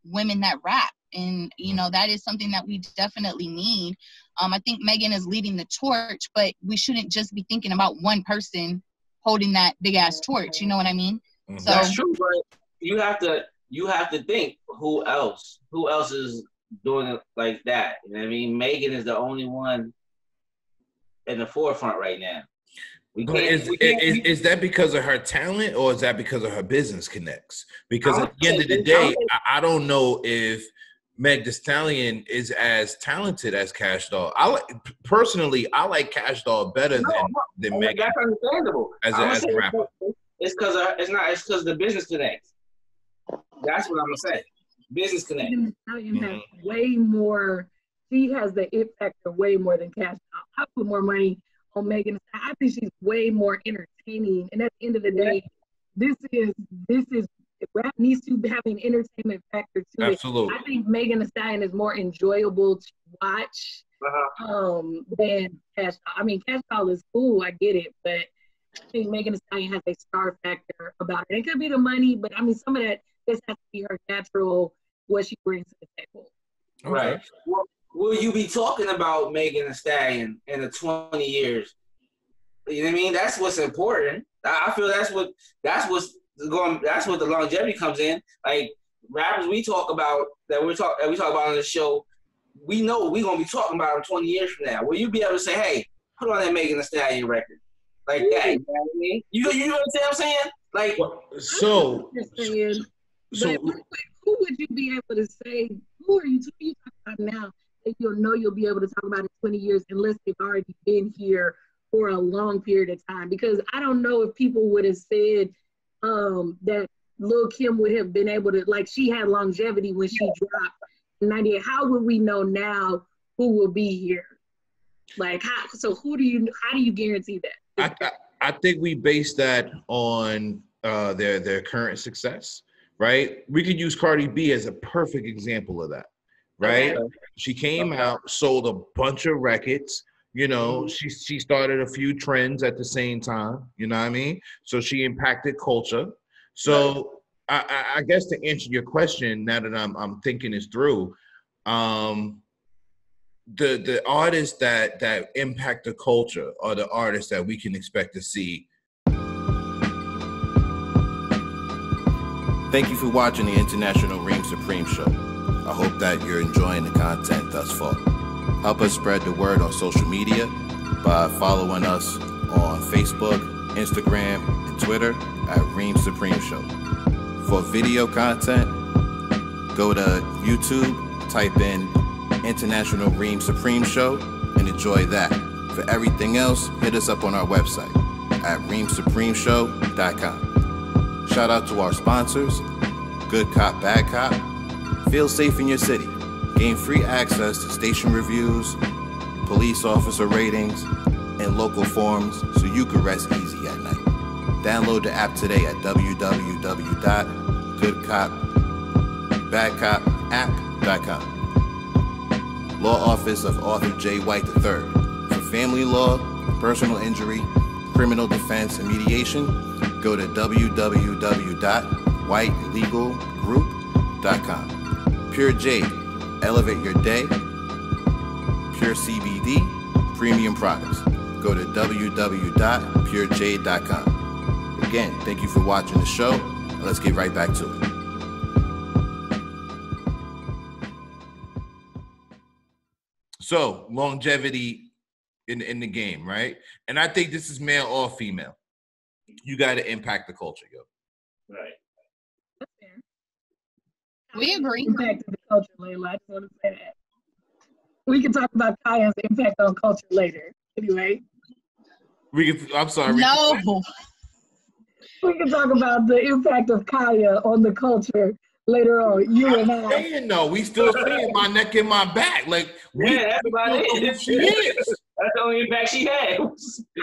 women that rap, and you know that is something that we definitely need. I think Megan is leading the torch, but we shouldn't just be thinking about one person holding that big ass torch, you know what I mean? Mm-hmm. So That's true, but you have to think who else is doing it like that. You know what I mean? Megan is the only one in the forefront right now. Is that because of her talent or is that because of her business connects? Because at the end of the day, I don't know if Meg Thee Stallion is as talented as Cash Doll. I like Cash Doll better than Meg. That's understandable. As a rapper. It's because of the business connects. That's what I'm gonna say. Business connect. Meg Thee Stallion has way more. She has the it factor way more than Cash Doll. I put more money on Megan. I think she's way more entertaining. And at the end of the day, this is rap needs to have an entertainment factor to Absolutely. it. I think Megan Thee Stallion is more enjoyable to watch than Cash Doll. I mean, Cash Doll is cool, I get it, but I think Megan Thee Stallion has a star factor about it. It could be the money, but I mean, some of that just has to be her natural, what she brings to the table. Okay. Right. Well, will you be talking about Megan Thee Stallion in the 20 years? You know what I mean? That's what's important. I feel that's what the longevity comes in. Like rappers we talk about we talk about on the show, we know we're gonna be talking about them 20 years from now. Will you be able to say, hey, put on that Megan Thee Stallion record? Like that. You know what I mean? You understand what I'm saying? Like so who would you be able to say, who are you talking about now that you'll be able to talk about in 20 years unless they've already been here for a long period of time? Because I don't know if people would have said that Lil' Kim would have been able to, like, she had longevity when she dropped in 98. How would we know now who will be here? Like, how do you guarantee that? I think we base that on their current success, right? We could use Cardi B as a perfect example of that, right? Okay. She came out, sold a bunch of records. You know, she started a few trends at the same time, you know what I mean? So she impacted culture. So I guess to answer your question, now that I'm thinking this through, the artists that impact the culture are the artists that we can expect to see. Thank you for watching the International Reign Supreme Show. I hope that you're enjoying the content thus far. Help us spread the word on social media by following us on Facebook, Instagram, and Twitter at Reign Supreme Show. For video content, go to YouTube, type in International Reign Supreme Show, and enjoy that. For everything else, hit us up on our website at ReignsSupremeShow.com. Shout out to our sponsors, Good Cop, Bad Cop. Feel safe in your city. Gain free access to station reviews, police officer ratings, and local forums so you can rest easy at night. Download the app today at www.goodcopbadcopapp.com. Law Office of Arthur J. White III. For family law, personal injury, criminal defense, and mediation, go to www.whitelegalgroup.com. Pure Jade. Elevate your day. Pure CBD, premium products. Go to www.purejade.com. Again, thank you for watching the show. Let's get right back to it. So, longevity in the game, right? And I think this is male or female. You got to impact the culture, yo. Right. We agree. Impact of the culture, Layla. I just want to say that. We can talk about Kaya's impact on culture later. Anyway. I'm sorry. No. We can talk about the impact of Kaya on the culture later on. You and I. No, we still saying my neck and my back. Like, everybody. She is. That's the only impact she had.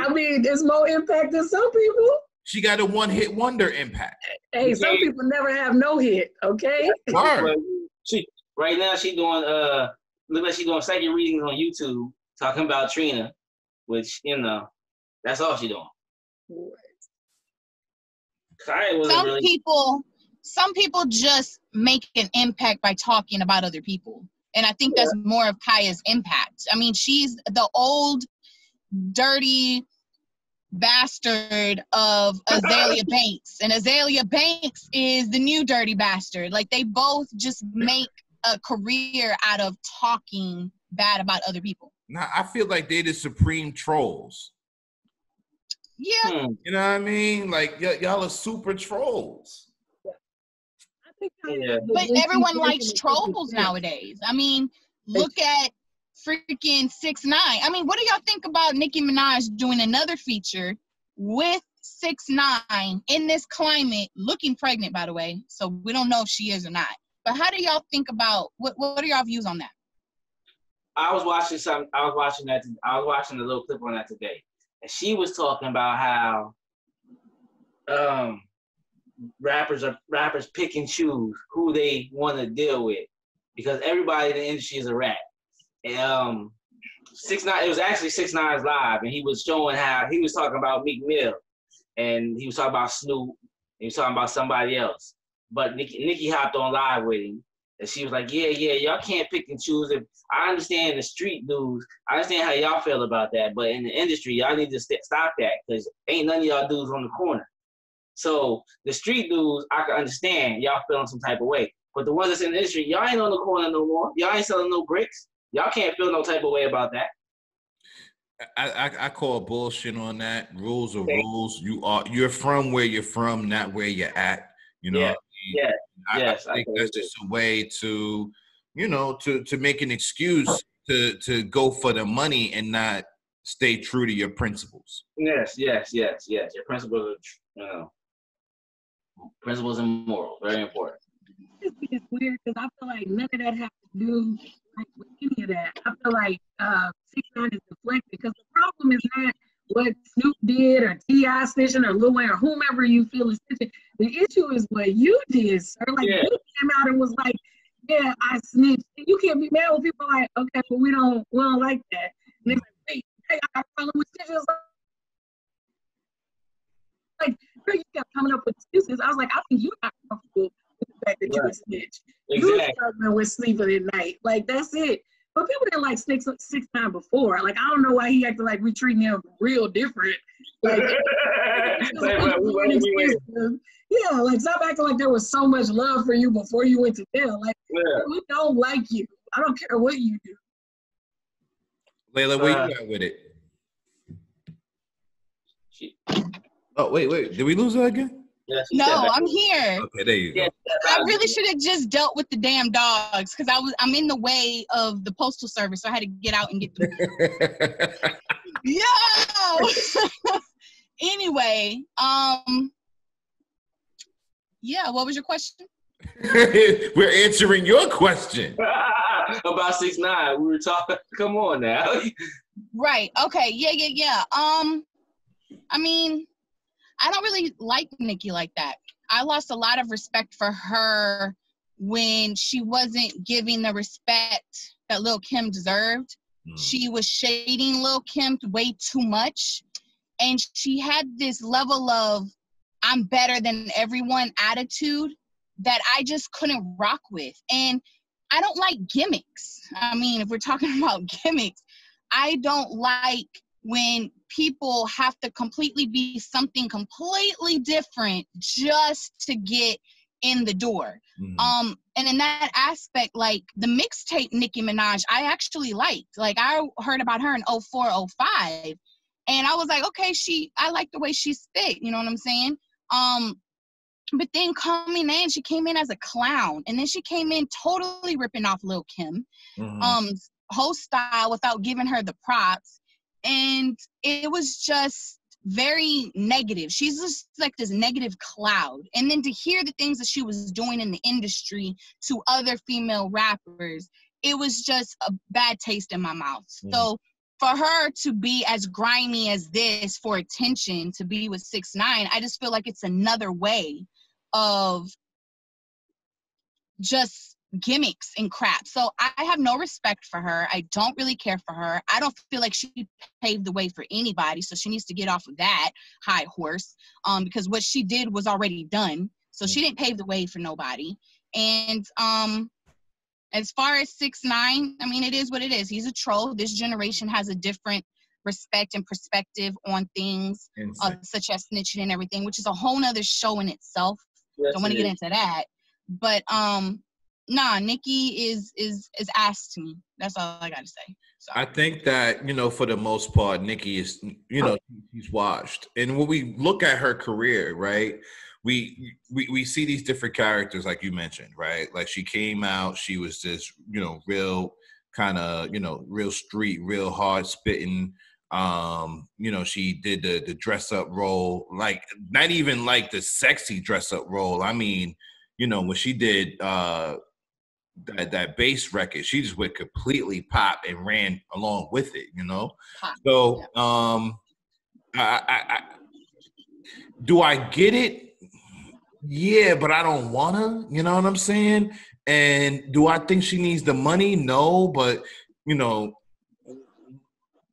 I mean, there's more impact than some people. She got a one-hit wonder impact. Hey, some people never have no hit, okay? Word. She right now she doing look like she's doing second readings on YouTube talking about Trina, which that's all she doing. Some people just make an impact by talking about other people. And I think that's more of Kaya's impact. I mean, she's the old, dirty bastard of Azalea Banks. And Azalea Banks is the new dirty bastard. Like, they both just make a career out of talking bad about other people. Now, I feel like they're the supreme trolls. Yeah. You know what I mean? Like, y'all are super trolls. But everyone likes trolls nowadays. I mean, look at freaking 6ix9ine. I mean, what do y'all think about Nicki Minaj doing another feature with 6ix9ine in this climate, looking pregnant, by the way, so we don't know if she is or not. But how do y'all think about, what are y'all views on that? I was watching the little clip on that today, and she was talking about how rappers pick and choose who they want to deal with because everybody in the industry is a rat. And 6ix9ine, it was actually 6ix9ine's live, and he was showing how he was talking about Meek Mill, and he was talking about Snoop, and he was talking about somebody else. But Nicki hopped on live with him, and she was like, yeah, y'all can't pick and choose. If I understand the street dudes, I understand how y'all feel about that, but in the industry, y'all need to stop that because ain't none of y'all dudes on the corner. So the street dudes, I can understand y'all feeling some type of way. But the ones that's in the industry, y'all ain't on the corner no more. Y'all ain't selling no bricks. Y'all can't feel no type of way about that. I call bullshit on that. Rules are rules. You're from where you're from, not where you're at. You know. Yeah. I think that's just a way to, to make an excuse to go for the money and not stay true to your principles. Yes. Your principles are, principles and morals, very important. It's weird because I feel like none of that has to do with any of that. I feel like 6ix9ine is deflected because the problem is not what Snoop did or T.I. snitching or Lil Wayne or whomever you feel is snitching. The issue is what you did, sir. Like, you came out and was like, yeah, I snitched. You can't be mad when people are like, okay, but we don't like that. And they're like, wait, hey, I got a problem with snitches. Like, girl, you kept coming up with excuses. I was like, I think you're not comfortable with the fact that you were snitch. Exactly. You're struggling with sleeping at night. Like, that's it. But people didn't like 6ix9ine before. Like, I don't know why he acted like we treating him real different. Like, yeah, like, stop acting like there was so much love for you before you went to jail. Like, we don't like you. I don't care what you do. Layla, where you at with it? Oh, wait. Did we lose her again? No, I'm here. Okay, there you go. I really should have just dealt with the damn dogs because I'm in the way of the postal service, so I had to get out and get them. Yo. Anyway, what was your question? We're answering your question about 6ix9ine. We were talking. Come on now. Right. Okay. Yeah. I mean, I don't really like Nicki like that. I lost a lot of respect for her when she wasn't giving the respect that Lil' Kim deserved. She was shading Lil' Kim way too much. And she had this level of I'm better than everyone attitude that I just couldn't rock with. And I don't like gimmicks. I mean, if we're talking about gimmicks, I don't like when people have to completely be something completely different just to get in the door. And in that aspect, like the mixtape Nicki Minaj, I actually liked. Like, I heard about her in 04, 05. And I was like, okay, I like the way she spit, you know what I'm saying? But then coming in, she came in as a clown. And then she came in totally ripping off Lil' Kim, whole style without giving her the props. And it was just very negative. She's just like this negative cloud. And then to hear the things that she was doing in the industry to other female rappers, it was just a bad taste in my mouth. So for her to be as grimy as this for attention, to be with 6ix9ine, I just feel like it's another way of just gimmicks and crap. So I have no respect for her. I don't really care for her. I don't feel like she paved the way for anybody, so she needs to get off of that high horse, because what she did was already done. So she didn't pave the way for nobody. And as far as 6ix9ine, I mean, it is what it is. He's a troll. This generation has a different respect and perspective on things, such as snitching and everything, which is a whole nother show in itself. Yes, don't want to get into that. But nah, Nicki is ass to me. That's all I gotta say. So. I think that, you know, for the most part, Nicki is, you know, she's washed. And when we look at her career, right, we see these different characters, like you mentioned, right? Like she came out, she was this, you know, real kind of, you know, real street, real hard spitting. You know, she did the dress up role, like not even like the sexy dress up role. I mean, you know, when she did that bass record, she just went completely pop and ran along with it, you know. So I do I get it? Yeah, but I don't wanna, you know what I'm saying? And do I think she needs the money? No, but you know,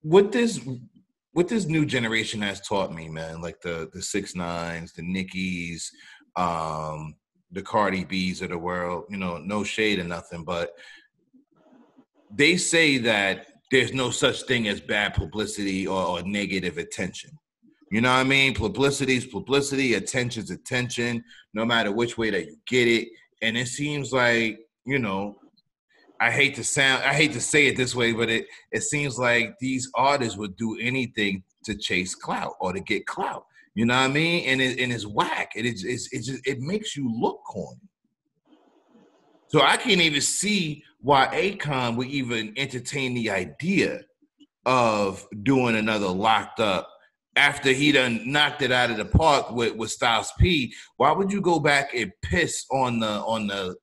what this new generation has taught me, man, like the 6ix9ines, the Nickis, the Cardi B's of the world, you know, no shade or nothing, but they say that there's no such thing as bad publicity or negative attention. You know what I mean? Publicity is publicity, attention's attention, no matter which way that you get it. And it seems like, you know, I hate to say it this way, but it seems like these artists would do anything to chase clout or to get clout. You know what I mean? And it's whack. It makes you look corny. So I can't even see why Akon would even entertain the idea of doing another Locked Up after he done knocked it out of the park with Styles P. Why would you go back and piss on the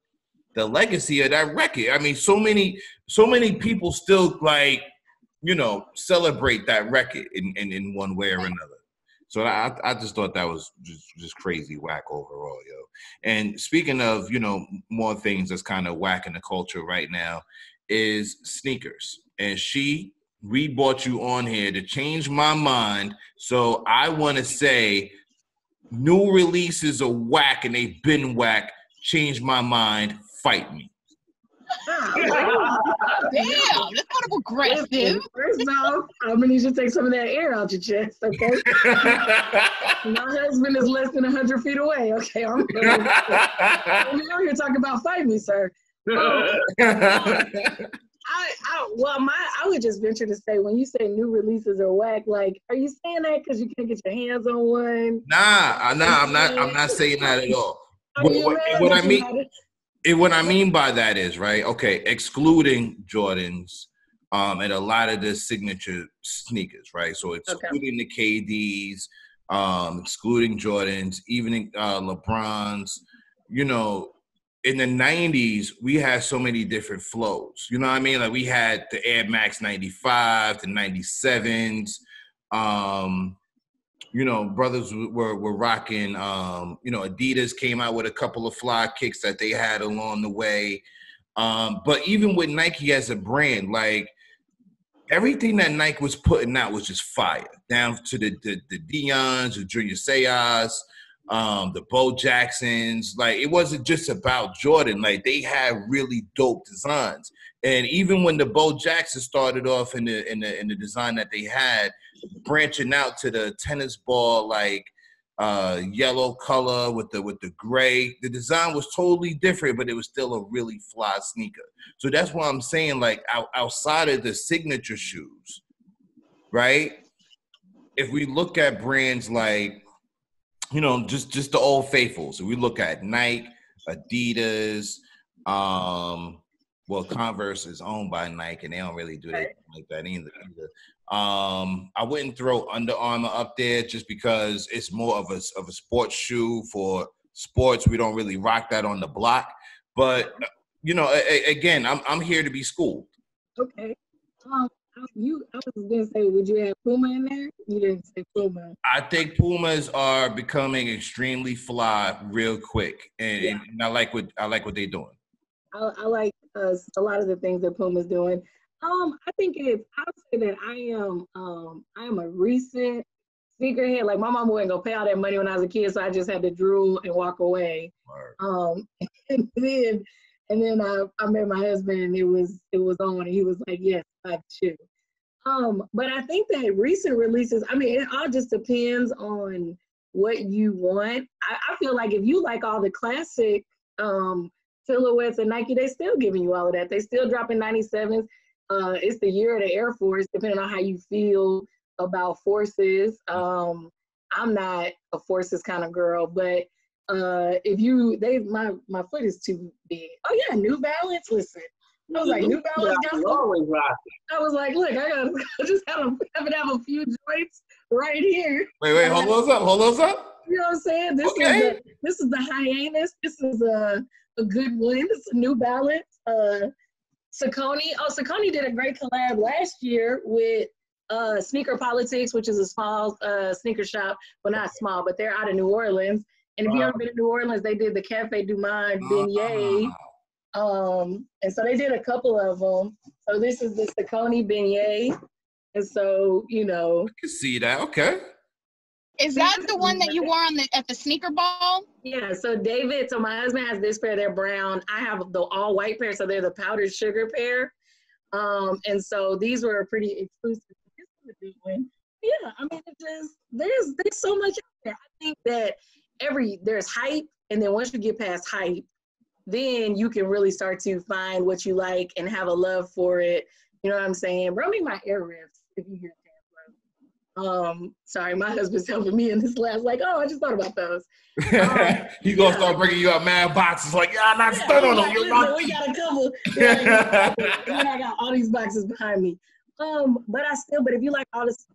legacy of that record? I mean, so many people still, like, you know, celebrate that record in one way or another. So I just thought that was just crazy whack overall, yo. And speaking of, you know, more things that's kind of whack in the culture right now is sneakers. And we brought you on here to change my mind. So I want to say new releases are whack and they've been whack. Change my mind. Fight me. Damn, that's kind of aggressive. First off, I'm gonna need you to take some of that air out your chest, okay? My husband is less than 100 feet away, okay? I'm out here talking about fight me, sir. I would just venture to say, when you say new releases are whack, like, are you saying that because you can't get your hands on one? Nah, I'm not saying that at all. What I mean by that is, right, okay, excluding Jordans and a lot of the signature sneakers, right? So excluding the KDs, excluding Jordans, even LeBrons, you know, in the 90s, we had so many different flows. You know what I mean? Like we had the Air Max 95, the 97s. You know, brothers were rocking, you know, Adidas came out with a couple of fly kicks that they had along the way. But even with Nike as a brand, like everything that Nike was putting out was just fire. Down to the Deons, the Junior Seau's, the Bo Jacksons. Like it wasn't just about Jordan. Like they had really dope designs. And even when the Bo Jackson started off in the design that they had, branching out to the tennis ball, like yellow color with the gray, the design was totally different, but it was still a really fly sneaker. So that's why I'm saying, like, outside of the signature shoes, right? If we look at brands like, you know, just the old faithfuls, if we look at Nike, Adidas, well, Converse is owned by Nike, and they don't really do that like that either. I wouldn't throw Under Armour up there just because it's more of a sports shoe for sports. We don't really rock that on the block. But you know, again, I'm here to be schooled. Okay. I was gonna say, would you have Puma in there? You didn't say Puma. I think Pumas are becoming extremely fly real quick, and I like what they're doing. I like a lot of the things that Puma's doing. I think I would say that I am a recent sneakerhead. Like my mama wouldn't go pay all that money when I was a kid, so I just had to drool and walk away. And then I met my husband, and it was on, and he was like, "Yes, I shoe." But I think that recent releases, I mean, it all just depends on what you want. I feel like if you like all the classic silhouettes at Nike, they still giving you all of that. They still dropping 97s. It's the year of the Air Force, depending on how you feel about Forces. I'm not a Forces kind of girl, but my foot is too big. Oh yeah, New Balance. Listen, I was like, New Balance got some. I was like, look, I just have a few joints right here. Wait, hold those up. You know what I'm saying? This is the Hyannis. This is a good one. This is a New Balance. Saucony. Oh, Saucony did a great collab last year with Sneaker Politics, which is a small sneaker shop. Well, not small, but they're out of New Orleans. And if you ever been to New Orleans, they did the Cafe Du Monde beignet. And so they did a couple of them. So this is the Saucony beignet. And so, you know. I can see that. Okay. Is that the one that you wore at the sneaker ball? Yeah, so my husband has this pair, they're brown. I have the all white pair, so they're the powdered sugar pair. And so these were pretty exclusive. This is a good one. Yeah, I mean, it's just, there's so much out there. I think that there's hype, and then once you get past hype, then you can really start to find what you like and have a love for it. You know what I'm saying? Run me my Air Riffs if you hear that. Sorry, my husband's helping me in this last, like, oh, I just thought about those. He's gonna start bringing you up mad boxes, like, I'm not stunned on them. We got a couple. And then I got all these boxes behind me. But if you like all this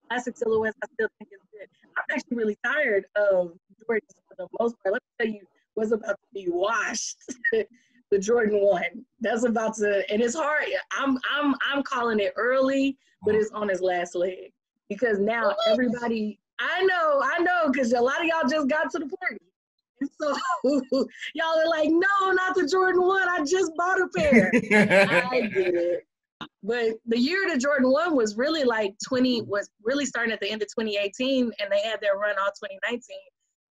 classic silhouettes, I still think it's good. I'm actually really tired of Jordans for the most part. Let me tell you what's about to be washed. The Jordan 1. That's about to, and it's hard. I'm calling it early, but it's on its last leg. Because now everybody, I know, because a lot of y'all just got to the party. And so y'all are like, no, not the Jordan 1. I just bought a pair. I did it. But the year the Jordan 1 was really was really starting at the end of 2018, and they had their run all 2019.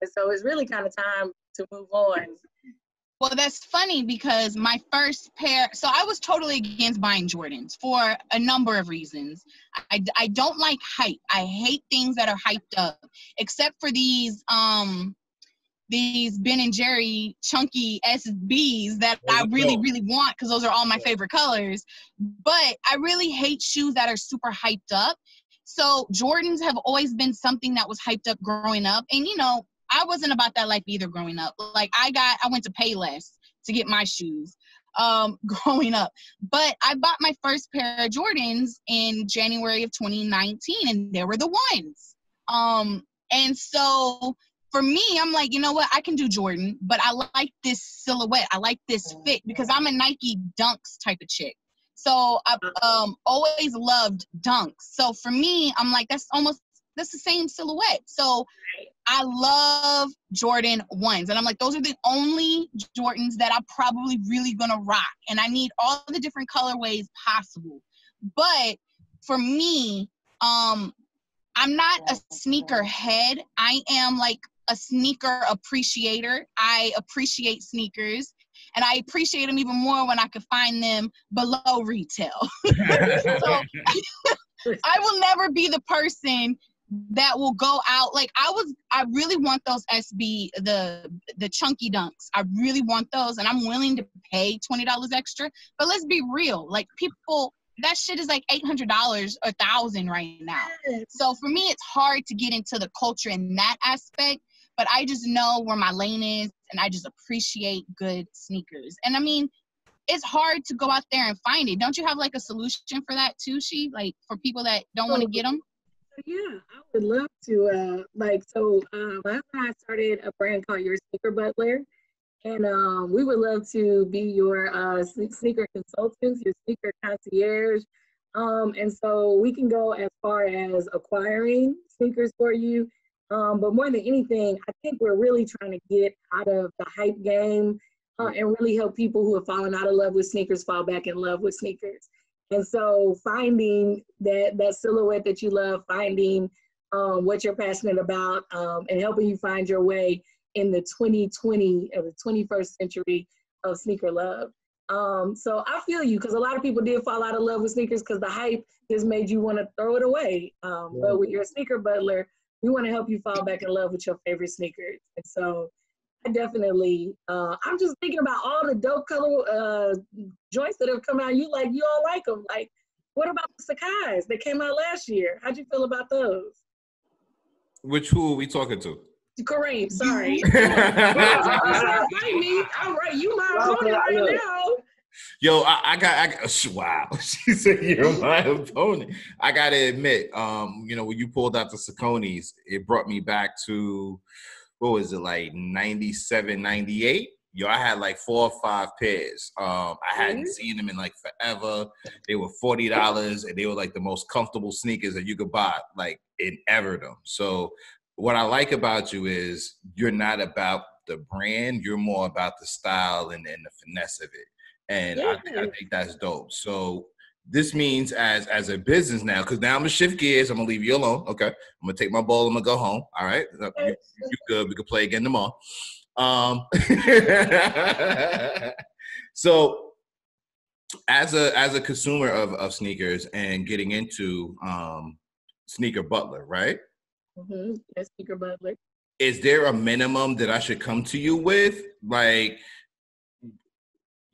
And so it's really kind of time to move on. Well, that's funny because my first pair, so I was totally against buying Jordans for a number of reasons. I don't like hype. I hate things that are hyped up, except for these Ben and Jerry chunky SBs that I really, really want because those are all my favorite colors. But I really hate shoes that are super hyped up. So Jordans have always been something that was hyped up growing up. And, you know, I wasn't about that life either growing up. Like I went to Payless to get my shoes growing up. But I bought my first pair of Jordans in January of 2019, and they were the ones. And so for me, I'm like, you know what? I can do Jordan, but I like this silhouette. I like this fit because I'm a Nike Dunks type of chick. So I've always loved Dunks. So for me, I'm like, that's the same silhouette. So I love Jordan 1s. And I'm like, those are the only Jordans that I'm probably really going to rock. And I need all the different colorways possible. But for me, I'm not a sneaker head. I am like a sneaker appreciator. I appreciate sneakers. And I appreciate them even more when I could find them below retail. So I will never be the person that will go out. Like I really want those SB, the chunky Dunks. I really want those, and I'm willing to pay $20 extra. But let's be real, like people, that shit is like $800 or $1,000 right now. So for me, it's hard to get into the culture in that aspect. But I just know where my lane is, and I just appreciate good sneakers. And I mean, it's hard to go out there and find it. Don't you have like a solution for that too, She? Like for people that don't want to get them? Yeah, I would love to. My husband and I started a brand called Your Sneaker Butler, and we would love to be your sneaker consultants, your sneaker concierge. And so we can go as far as acquiring sneakers for you. But more than anything, I think we're really trying to get out of the hype game and really help people who have fallen out of love with sneakers fall back in love with sneakers. And so finding that silhouette that you love, finding what you're passionate about, and helping you find your way in the 2020 or the 21st century of sneaker love. So I feel you, because a lot of people did fall out of love with sneakers because the hype just made you want to throw it away. But with your sneaker butler, we want to help you fall back in love with your favorite sneakers. And so I definitely, I'm just thinking about all the dope color joints that have come out. You all like them. Like, what about the Sakai's that came out last year? How'd you feel about those? Who are we talking to? Kareem, sorry. Fight me. All right, you my opponent right now. Yo, I got wow. She said you're my opponent. I gotta admit, when you pulled out the Saucony's, it brought me back to, what was it, like 97, 98? Yo, I had like 4 or 5 pairs. I hadn't seen them in like forever. They were $40 and they were like the most comfortable sneakers that you could buy, like in Everdom. So what I like about you is you're not about the brand, you're more about the style and the finesse of it. And I think that's dope. So this means as a business now, because now I'm going to shift gears. I'm going to leave you alone. Okay. I'm going to take my ball. I'm going to go home. All right. You good. We can play again tomorrow. So as a consumer of sneakers and getting into Sneaker Butler, right? Mm-hmm. Yes, Sneaker Butler. Is there a minimum that I should come to you with? Like,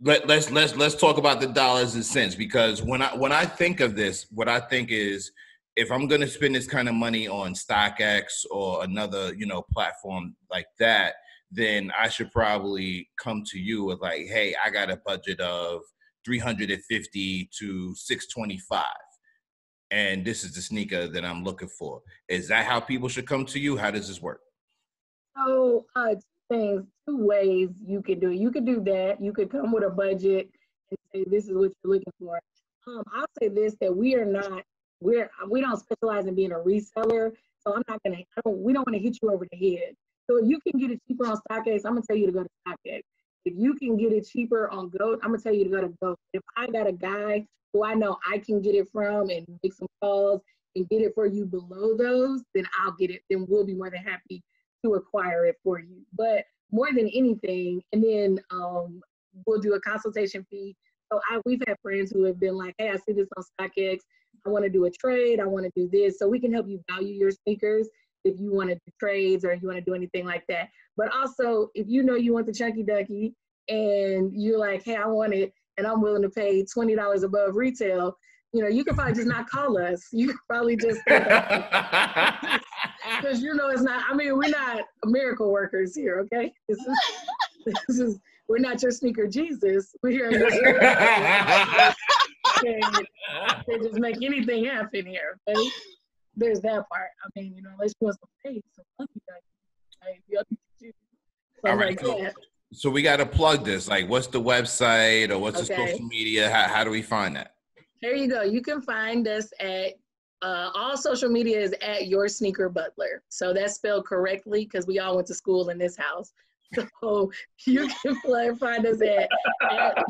let's talk about the dollars and cents, because when I think of this, what I think is, if I'm gonna spend this kind of money on StockX or another, platform like that, then I should probably come to you with like, hey, I got a budget of $350 to $625, and this is the sneaker that I'm looking for. Is that how people should come to you? How does this work? So, two ways you could do it. You could do that. You could come with a budget and say, this is what you're looking for. I'll say this, that we don't specialize in being a reseller. So we don't want to hit you over the head. So if you can get it cheaper on StockX, I'm gonna tell you to go to StockX. If you can get it cheaper on GOAT, I'm gonna tell you to go to GOAT. If I got a guy who I know I can get it from and make some calls and get it for you below those, then I'll get it. Then we'll be more than happy to acquire it for you. But more than anything, and then we'll do a consultation fee. So we've had friends who have been like, hey, I see this on StockX. I want to do a trade. I want to do this. So we can help you value your sneakers if you want to do trades or you want to do anything like that. But also, if you want the Chunky Ducky and you're like, hey, I want it, and I'm willing to pay $20 above retail, you can probably just not call us. You can probably just, because it's not, we're not miracle workers here, okay? This is we're not your sneaker Jesus. We're here in this can't just make anything happen here, okay? There's that part. Unless you want some faith, some Chunky Ducky. All right, cool. So we got to plug this. Like, what's the website or what's the social media? How do we find that? There you go. You can find us at all social media is at Your Sneaker Butler. So that's spelled correctly because we all went to school in this house. So you can find us at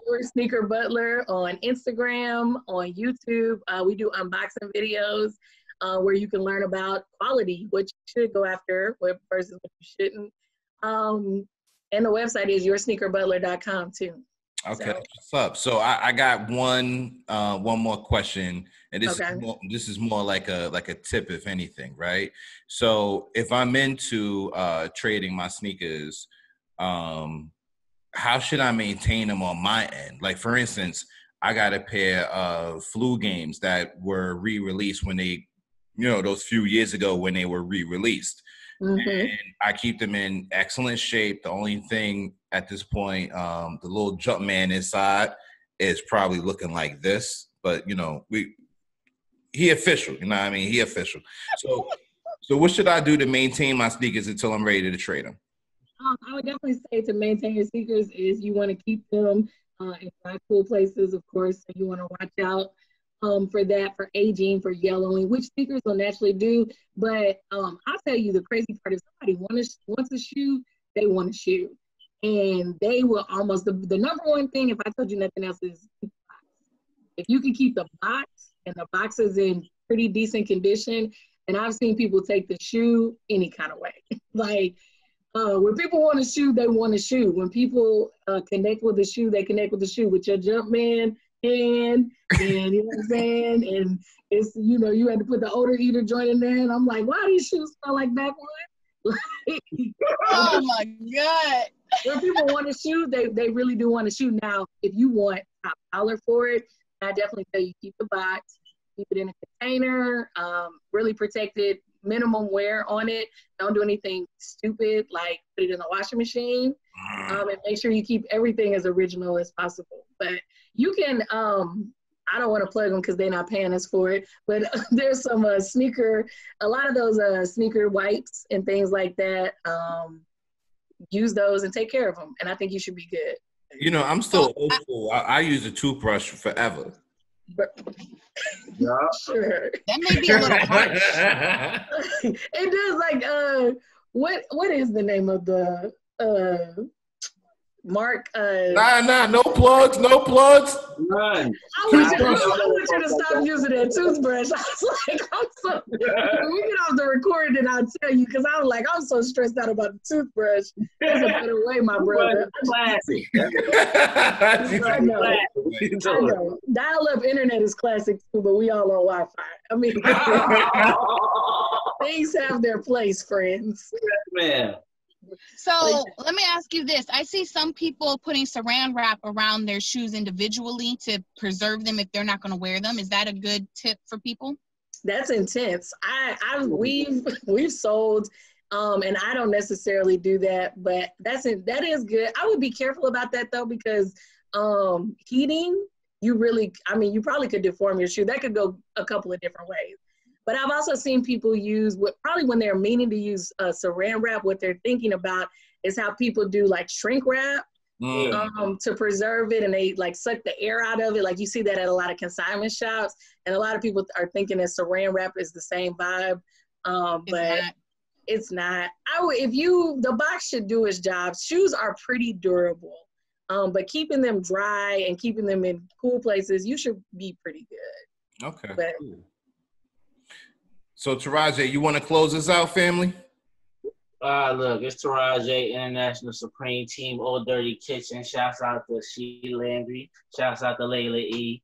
Your Sneaker Butler on Instagram, on YouTube. We do unboxing videos where you can learn about quality, what you should go after versus what you shouldn't. And the website is yoursneakerbutler.com too. Okay, what's up? So I got one more question, and this is more like a tip, if anything, right? So if I'm into trading my sneakers, how should I maintain them on my end? Like, for instance, I got a pair of Flu Games that were re-released when they, those few years ago when they were re-released. Mm-hmm. And I keep them in excellent shape. The only thing at this point, the little jump man inside is probably looking like this, but he official, he official. So what should I do to maintain my sneakers until I'm ready to trade them? I would definitely say to maintain your sneakers is you want to keep them in dry, cool places, of course. So you want to watch out for that, for aging, for yellowing, which sneakers will naturally do. But I'll tell you the crazy part is somebody wants a shoe, they want a shoe. And they will almost, the number one thing, if I told you nothing else, is if you can keep the box and the box is in pretty decent condition, and I've seen people take the shoe any kind of way. Like, when people want a shoe, they want a shoe. When people connect with the shoe, they connect with the shoe with your Jumpman hand, and you know what I'm saying? And it's, you know, you had to put the odor eater joint in there, and I'm like, why do these shoes smell like backwood? Oh my God. When people want a shoe, they really do want a shoe. Now, if you want top dollar for it, I definitely tell you keep the box, keep it in a container, really protect it, minimum wear on it. Don't do anything stupid like put it in the washing machine, and make sure you keep everything as original as possible. But you can, I don't want to plug them because they're not paying us for it, but there's some a lot of those sneaker wipes and things like that. Use those and take care of them, and I think you should be good. You know, I'm still old school. I use a toothbrush forever. Yeah. Sure. That may be a little harsh. It does, like, what is the name of the Mark? Nah, no plugs. None. I want you to stop using that toothbrush. I was like, I'm so. When we get off the recording, and I'll tell you, because I was like, I'm so stressed out about the toothbrush. There's a better way, my brother. Classic. I know. Dial-up internet is classic too, but we all on Wi-Fi. I mean, things have their place, friends. Man. So let me ask you this. I see some people putting saran wrap around their shoes individually to preserve them if they're not going to wear them. Is that a good tip for people? That's intense. We've sold, and I don't necessarily do that, but that is good. I would be careful about that though, because heating, you probably could deform your shoe. That could go a couple of different ways. But I've also seen people use, probably when they're meaning to use saran wrap, what they're thinking about is how people do like shrink wrap to preserve it, and they like suck the air out of it. Like you see that at a lot of consignment shops, and a lot of people are thinking that saran wrap is the same vibe, but it's not. The box should do its job. Shoes are pretty durable, but keeping them dry and keeping them in cool places, you should be pretty good. Okay. But, so, Taraji, you want to close us out, family? Look, it's Taraji, International Supreme Team, Old Dirty Kitchen. Shouts out to She Landry. Shouts out to Layla E.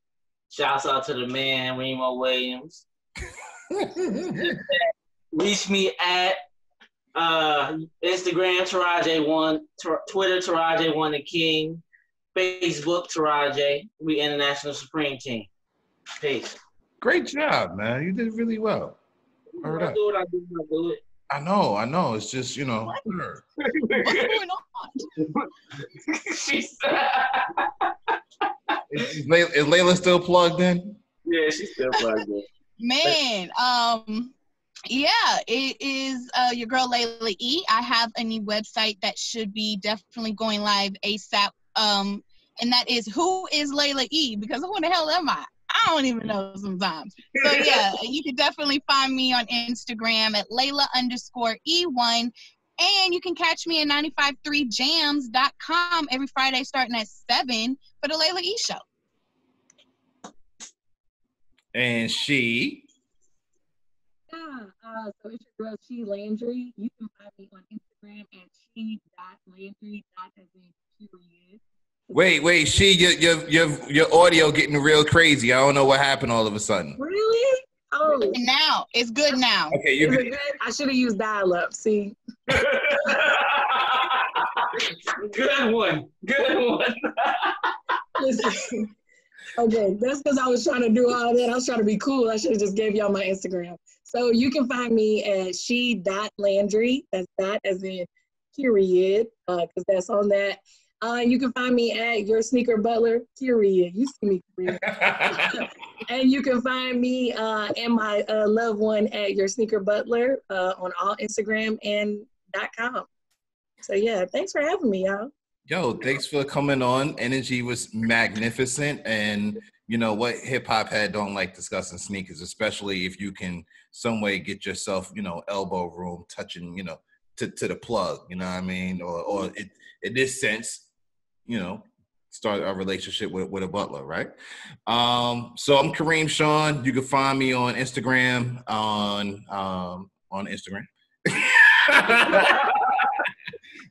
Shouts out to the man, Remo Williams. Reach me at Instagram, Taraji1, Twitter, Taraji1 the King, Facebook, Taraji. We International Supreme Team. Peace. Great job, man. You did really well. I do it. I know. It's just, you know. What's going on? Is Layla still plugged in? Yeah, she's still plugged in. Man, yeah, it is your girl Layla E. I have a new website that should be definitely going live ASAP. And that is Who is Layla E? Because who the hell am I? I don't even know sometimes. So yeah, you can definitely find me on Instagram at Layla_E1. And you can catch me at 953jams.com every Friday starting at 7 for the Layla E Show. And she? Yeah, so it's your girl, She Landry. You can find me on Instagram at she.landry. Wait, she, your audio getting real crazy. I don't know what happened all of a sudden. Really? Oh. And now, it's good now. Okay, you're good. I should have used dial-up, see? Good one. Listen. Okay, that's because I was trying to do all that. I was trying to be cool. I should have just gave y'all my Instagram. So you can find me at she.landry. That's that as in period, because that's on that. You can find me at Your Sneaker Butler, period. You see me, period. And you can find me and my loved one at Your Sneaker Butler on all Instagram and .com. So yeah, thanks for having me, y'all. Yo, thanks for coming on. Energy was magnificent, and you know what hip hop head don't like discussing sneakers, especially if you can some way get yourself, you know, elbow room touching, you know, to the plug, you know what I mean? Or in this sense, you know, start a relationship with a butler, right? So I'm Kareem Sean. You can find me on Instagram on Instagram.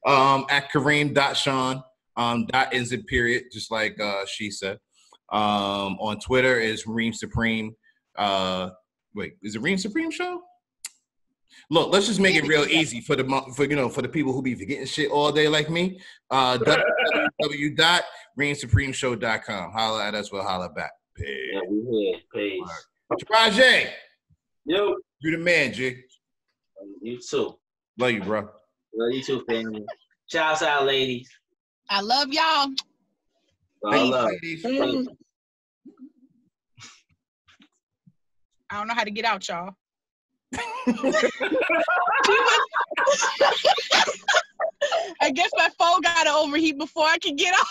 At Kareem.Sean. Dot ends in period, just like she said. On Twitter is Reem Supreme. Wait, is it Reem Supreme Show? Look, let's just make it real easy for the people who be forgetting shit all day like me. www.reemsupremeshow.com. Holla at us, we'll holla back. Peace. Yeah, we here. Peace. Rajay. Yo. You the man, G. You too. Love you, bro. Love you too, family. Shouts out, ladies. I love y'all. Ladies. I don't know how to get out, y'all. I guess my phone got to overheat before I can get out.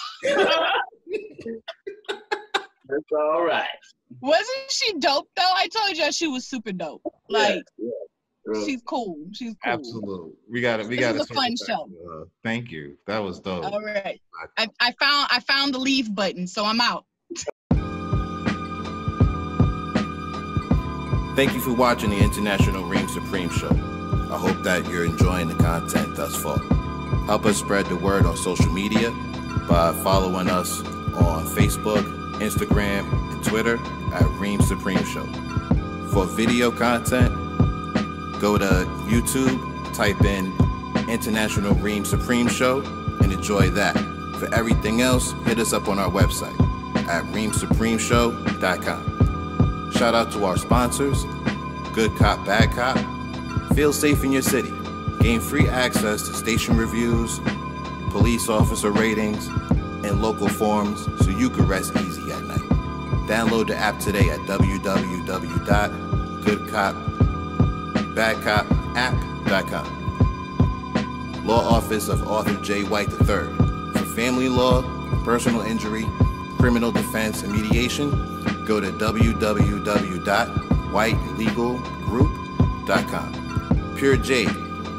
That's all right. Wasn't she dope though? I told you she was super dope. Like, she's cool. She's cool. Absolutely. We got it. It was a fun show. Thank you. That was dope. All right. I found the leave button, so I'm out. Thank you for watching the International Reem Supreme Show. I hope that you're enjoying the content thus far. Help us spread the word on social media by following us on Facebook, Instagram, and Twitter at Reem Supreme Show. For video content, go to YouTube, type in International Reem Supreme Show, and enjoy that. For everything else, hit us up on our website at reemsupremeshow.com. Shout out to our sponsors, Good Cop, Bad Cop. Feel safe in your city. Gain free access to station reviews, police officer ratings, and local forums so you can rest easy at night. Download the app today at www.goodcopbadcopapp.com. Law Office of Arthur J. White III. For family law, personal injury, criminal defense, and mediation, go to www.whitelegalgroup.com. Pure Jade,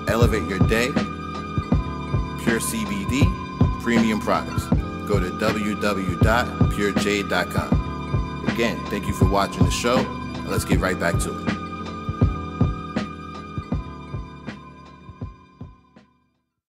elevate your day. Pure CBD, premium products. Go to www.purejade.com. Again, thank you for watching the show. Let's get right back to it.